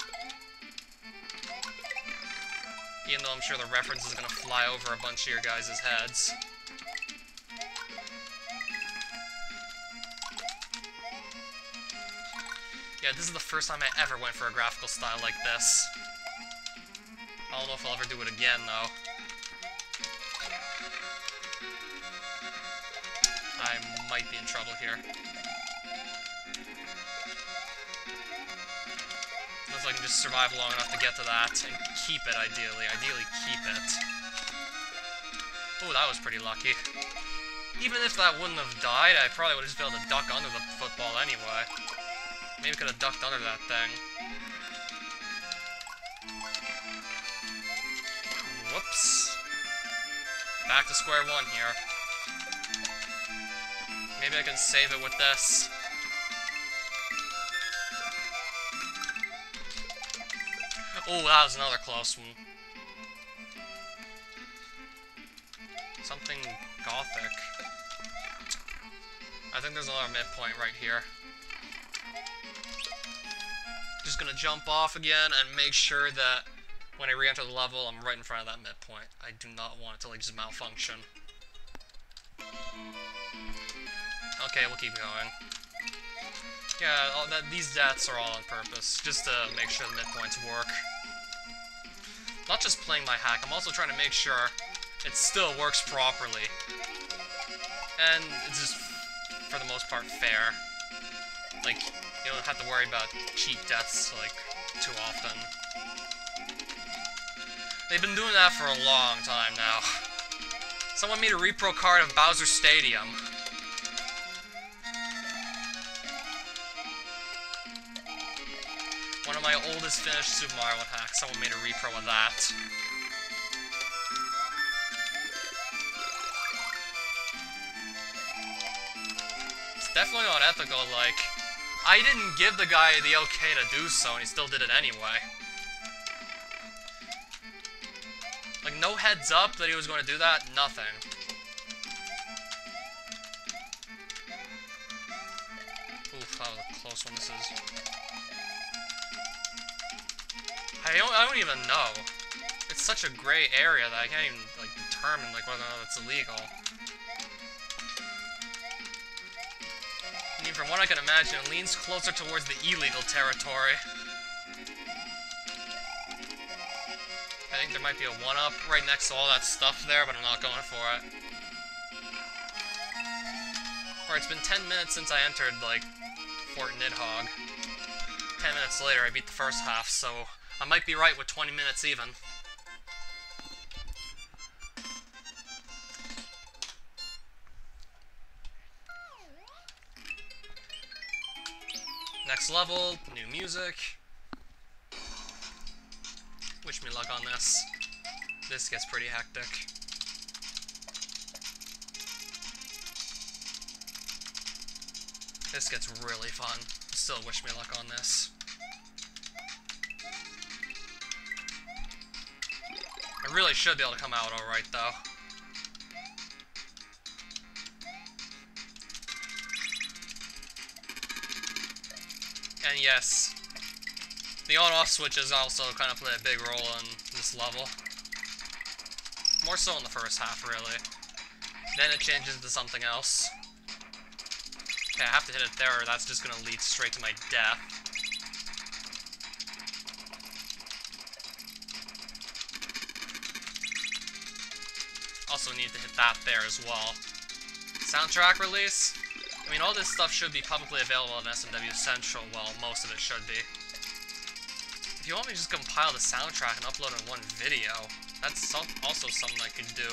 Even though I'm sure the reference is gonna fly over a bunch of your guys' heads. Yeah, this is the first time I ever went for a graphical style like this. I don't know if I'll ever do it again, though. I might be in trouble here. Looks like I can just survive long enough to get to that, and keep it, ideally. Ideally, keep it. Ooh, that was pretty lucky. Even if that wouldn't have died, I probably would have just been able to duck under the football anyway. Maybe could have ducked under that thing. Back to square one here. Maybe I can save it with this. Oh, that was another close one. Something gothic. I think there's another midpoint right here. Just gonna jump off again and make sure that when I re-enter the level, I'm right in front of that midpoint. I do not want it to like just malfunction. Okay, we'll keep going. Yeah, these deaths are all on purpose, just to make sure the midpoints work. Not just playing my hack, I'm also trying to make sure it still works properly. And it's just, for the most part, fair. Like, you don't have to worry about cheap deaths, like, too often. They've been doing that for a long time now. Someone made a repro card of Bowser Stadium. One of my oldest finished Super Mario hacks, someone made a repro of that. It's definitely not ethical, like, I didn't give the guy the okay to do so, and he still did it anyway. Like, no heads up that he was going to do that, nothing. Oof, that was a close one, this is. I don't even know. It's such a gray area that I can't even, like, determine, like, whether or not it's illegal. I mean, from what I can imagine, it leans closer towards the illegal territory. I think there might be a 1-up right next to all that stuff there, but I'm not going for it. Alright, it's been 10 minutes since I entered, like, Fort Nidhogg. 10 minutes later, I beat the first half, so I might be right with 20 minutes even. Next level, new music. Wish me luck on this. This gets pretty hectic. This gets really fun. Still wish me luck on this. I really should be able to come out alright, though. And yes, the on-off switches also kind of play a big role in this level. More so in the first half, really. Then it changes into something else. Okay, I have to hit it there, or that's just gonna lead straight to my death. Also need to hit that there as well. Soundtrack release? I mean, all this stuff should be publicly available on SMW Central, well, most of it should be. If you want me to just compile the soundtrack and upload it in one video, that's also something I could do.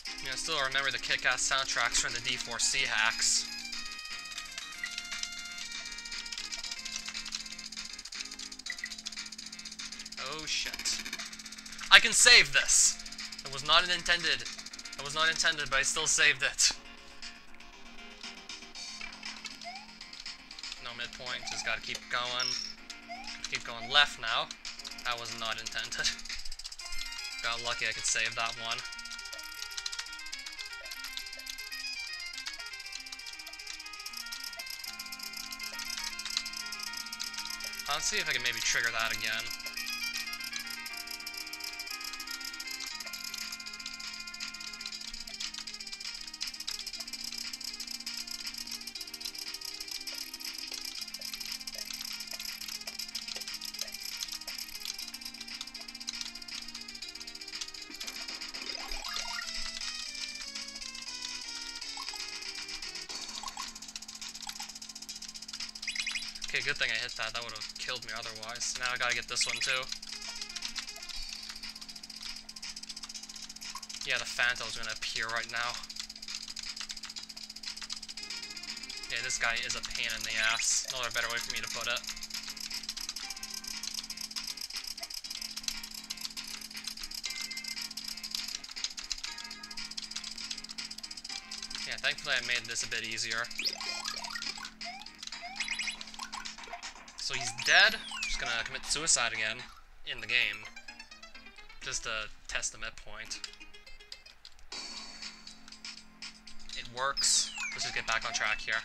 I mean, I still remember the kick-ass soundtracks from the D4C hacks. Oh shit. I can save this! It was not intended. It was not intended, but I still saved it. No midpoint, just gotta keep going. Keep going left now. That was not intended. Got lucky I could save that one. Let's see if I can maybe trigger that again. Okay, good thing I hit that. That would have killed me otherwise. Now I gotta get this one too. Yeah, the Phantom's gonna appear right now. Yeah, this guy is a pain in the ass. No other better way for me to put it. Thankfully I made this a bit easier. So he's dead. Just gonna commit suicide again in the game. Just to test the midpoint. It works. Let's just get back on track here.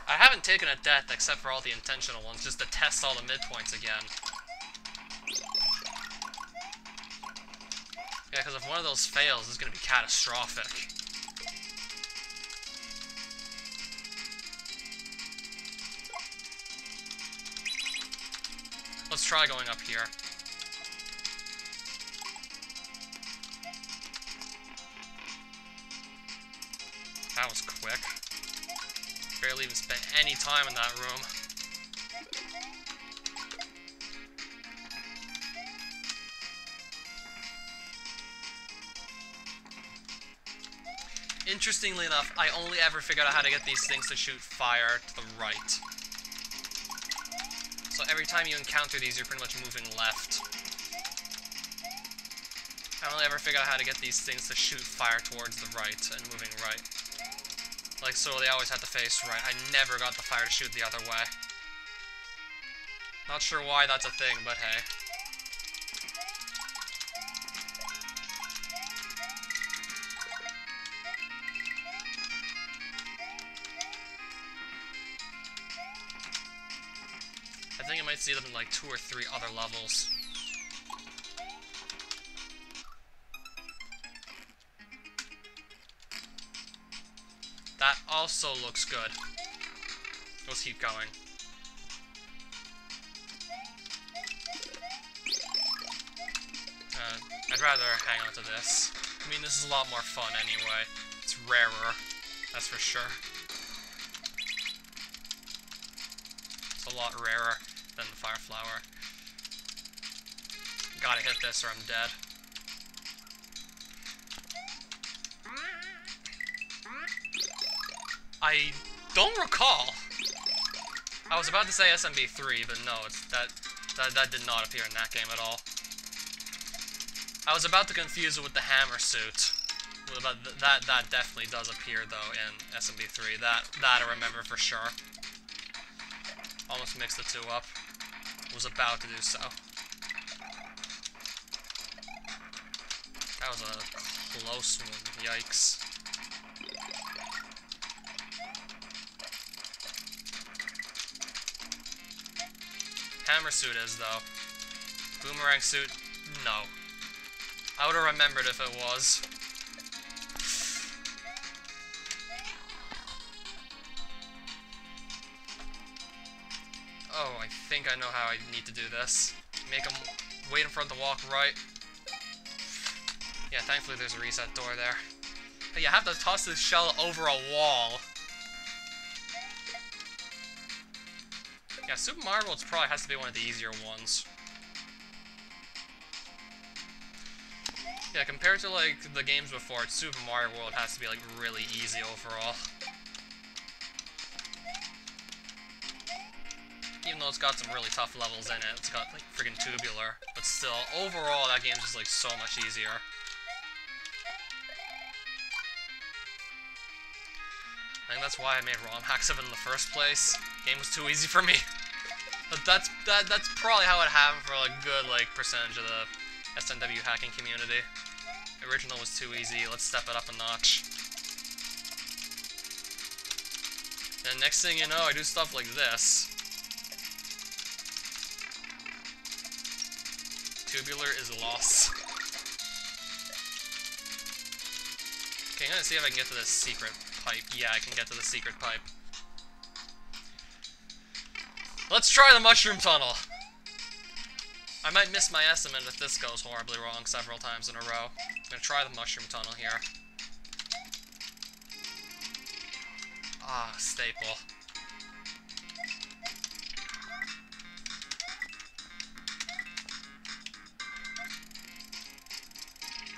I haven't taken a death except for all the intentional ones, just to test all the midpoints again. Yeah, because if one of those fails, it's going to be catastrophic. Let's try going up here. That was quick. Barely even spent any time in that room. Interestingly enough, I only ever figured out how to get these things to shoot fire to the right. So every time you encounter these, you're pretty much moving left. I only ever figured out how to get these things to shoot fire towards the right and moving right. Like, so they always had to face right. I never got the fire to shoot the other way. Not sure why that's a thing, but hey. I think I might see them in like 2 or 3 other levels. That also looks good. Let's keep going. I'd rather hang on to this. I mean, this is a lot more fun anyway. It's rarer, that's for sure. It's a lot rarer than the Fire Flower. Gotta hit this or I'm dead. I don't recall. I was about to say SMB3, but no, that did not appear in that game at all. I was about to confuse it with the hammer suit. But that definitely does appear though in SMB3. That I remember for sure. Almost mixed the two up. Was about to do so. That was a close one. Yikes. Hammer suit is, though. Boomerang suit, no. I would have remembered if it was. Oh, I think I know how I need to do this. Make him wait in front of the walk right. Yeah, thankfully there's a reset door there. But you have to toss this shell over a wall. Yeah, Super Mario World probably has to be one of the easier ones. Yeah, compared to like the games before, Super Mario World has to be like really easy overall. Even though it's got some really tough levels in it, it's got like friggin' Tubular, but still, overall that game's just like so much easier. I think that's why I made ROM hacks of it in the first place. Game was too easy for me. But that's probably how it happened for like good like percentage of the SNW hacking community. The original was too easy, let's step it up a notch. And next thing you know, I do stuff like this. Tubular is lost. Okay, I'm gonna see if I can get to this secret pipe. Yeah, I can get to the secret pipe. Let's try the mushroom tunnel! I might miss my estimate if this goes horribly wrong several times in a row. I'm gonna try the mushroom tunnel here. Ah, staple.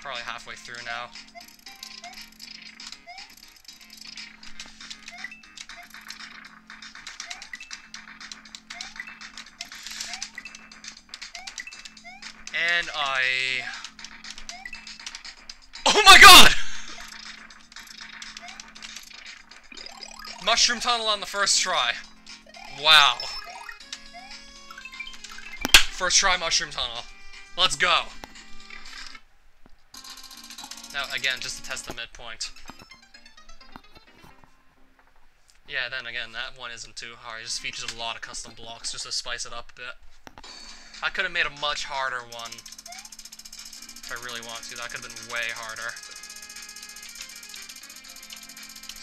Probably halfway through now. And oh my god! Mushroom Tunnel on the first try. Wow. First try Mushroom Tunnel. Let's go. Now, again, just to test the midpoint. Yeah, then again, that one isn't too hard. It just features a lot of custom blocks just to spice it up a bit. I could have made a much harder one. If I really want to. That could have been way harder.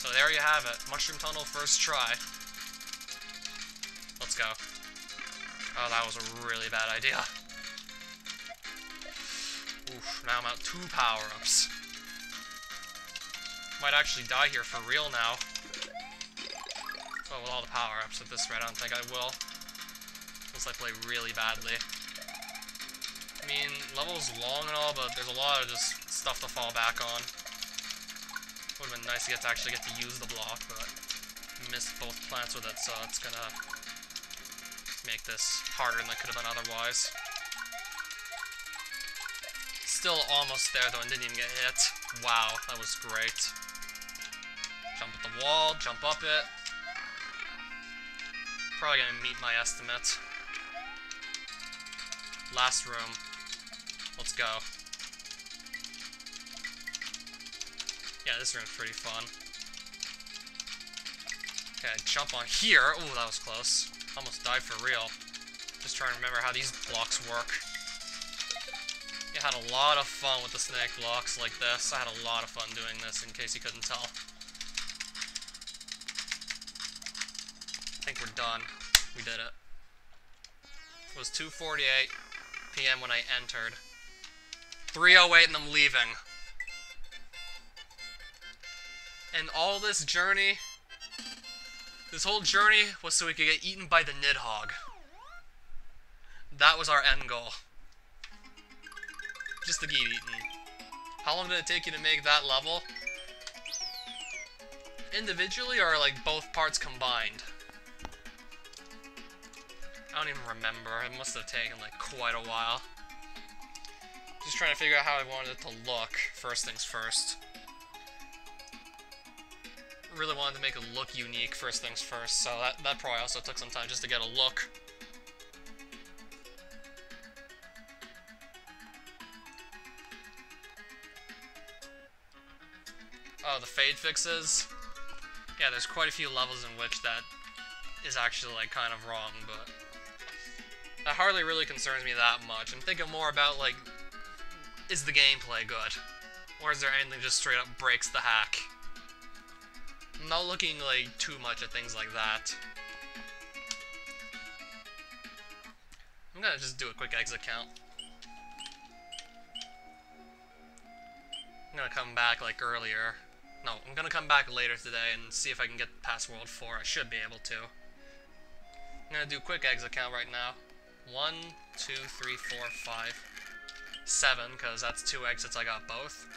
So there you have it. Mushroom Tunnel first try. Let's go. Oh, that was a really bad idea. Oof, now I'm out 2 power-ups. Might actually die here for real now. Well, with all the power-ups at this rate, I don't think I will. Unless I play really badly. I mean, level's long and all, but there's a lot of just stuff to fall back on. Would've been nice to actually get to use the block, but missed both plants with it, so it's gonna make this harder than it could have been otherwise. Still almost there though, and didn't even get hit. Wow, that was great. Jump at the wall, jump up it. Probably gonna meet my estimate. Last room. Let's go. Yeah, this room's pretty fun. Okay, jump on here. Ooh, that was close. Almost died for real. Just trying to remember how these blocks work. I had a lot of fun with the snake blocks like this. I had a lot of fun doing this, in case you couldn't tell. I think we're done. We did it. It was 2:48 p.m. when I entered. 3:08 and I'm leaving. And all this journey, this whole journey was so we could get eaten by the Nidhogg. That was our end goal. Just to get eaten. How long did it take you to make that level? Individually or like both parts combined? I don't even remember. It must have taken like quite a while. Just trying to figure out how I wanted it to look. First things first. Really wanted to make it look unique first things first, so that probably also took some time just to get a look. Oh, the fade fixes? Yeah, there's quite a few levels in which that is actually like kind of wrong, but that hardly really concerns me that much. I'm thinking more about like, is the gameplay good? Or is there anything just straight up breaks the hack? I'm not looking like too much at things like that. I'm gonna just do a quick exit count. I'm gonna come back like earlier. No, I'm gonna come back later today and see if I can get past World 4. I should be able to. I'm gonna do a quick exit count right now. 1, 2, 3, 4, 5, 7, because that's 2 exits, I got both.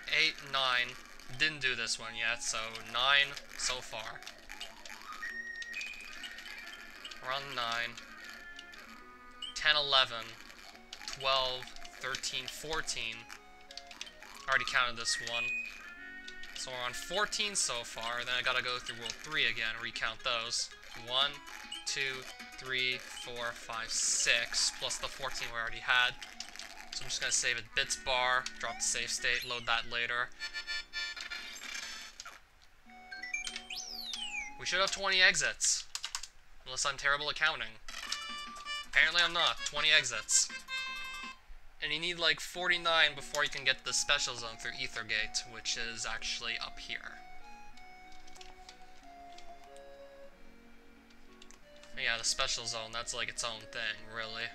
8, 9. Didn't do this one yet, so 9 so far. We're on 9. 10, 11, 12, 13, 14. Already counted this one. So we're on 14 so far, then I gotta go through World 3 again and recount those. 1, 2, 3, 4, 5, 6, plus the 14 we already had. So I'm just gonna save it bits bar, drop the save state, load that later. We should have 20 exits. Unless I'm terrible at counting. Apparently I'm not. 20 exits. And you need like 49 before you can get the special zone through Aethergate, which is actually up here. Yeah, the special zone, that's like its own thing, really.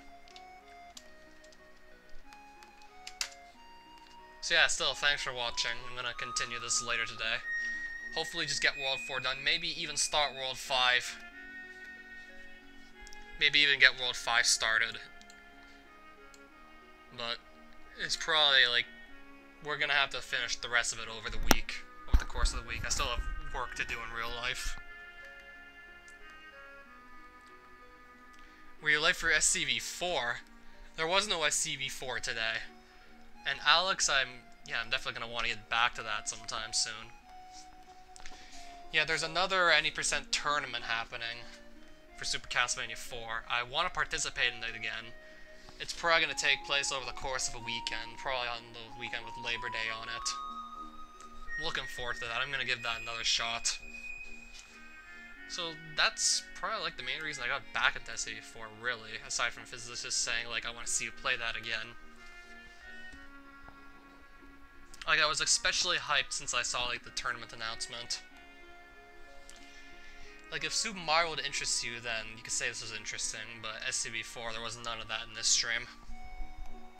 So yeah, still, thanks for watching. I'm gonna continue this later today. Hopefully just get World 4 done. Maybe even start World 5. Maybe even get World 5 started. But it's probably like we're gonna have to finish the rest of it over the week, over the course of the week. I still have work to do in real life. Were you late for SCV4? There was no SCV4 today. And Alex, I'm definitely gonna want to get back to that sometime soon. Yeah, there's another any percent tournament happening for Super Castlevania 4. I want to participate in it again. It's probably going to take place over the course of a weekend, probably on the weekend with Labor Day on it. I'm looking forward to that. I'm going to give that another shot. So that's probably like the main reason I got back into SCV4, really, aside from physicists just saying like I want to see you play that again. Like I was especially hyped since I saw like the tournament announcement. Like if Super Mario would interest you, then you could say this was interesting, but SCV4 there was none of that in this stream.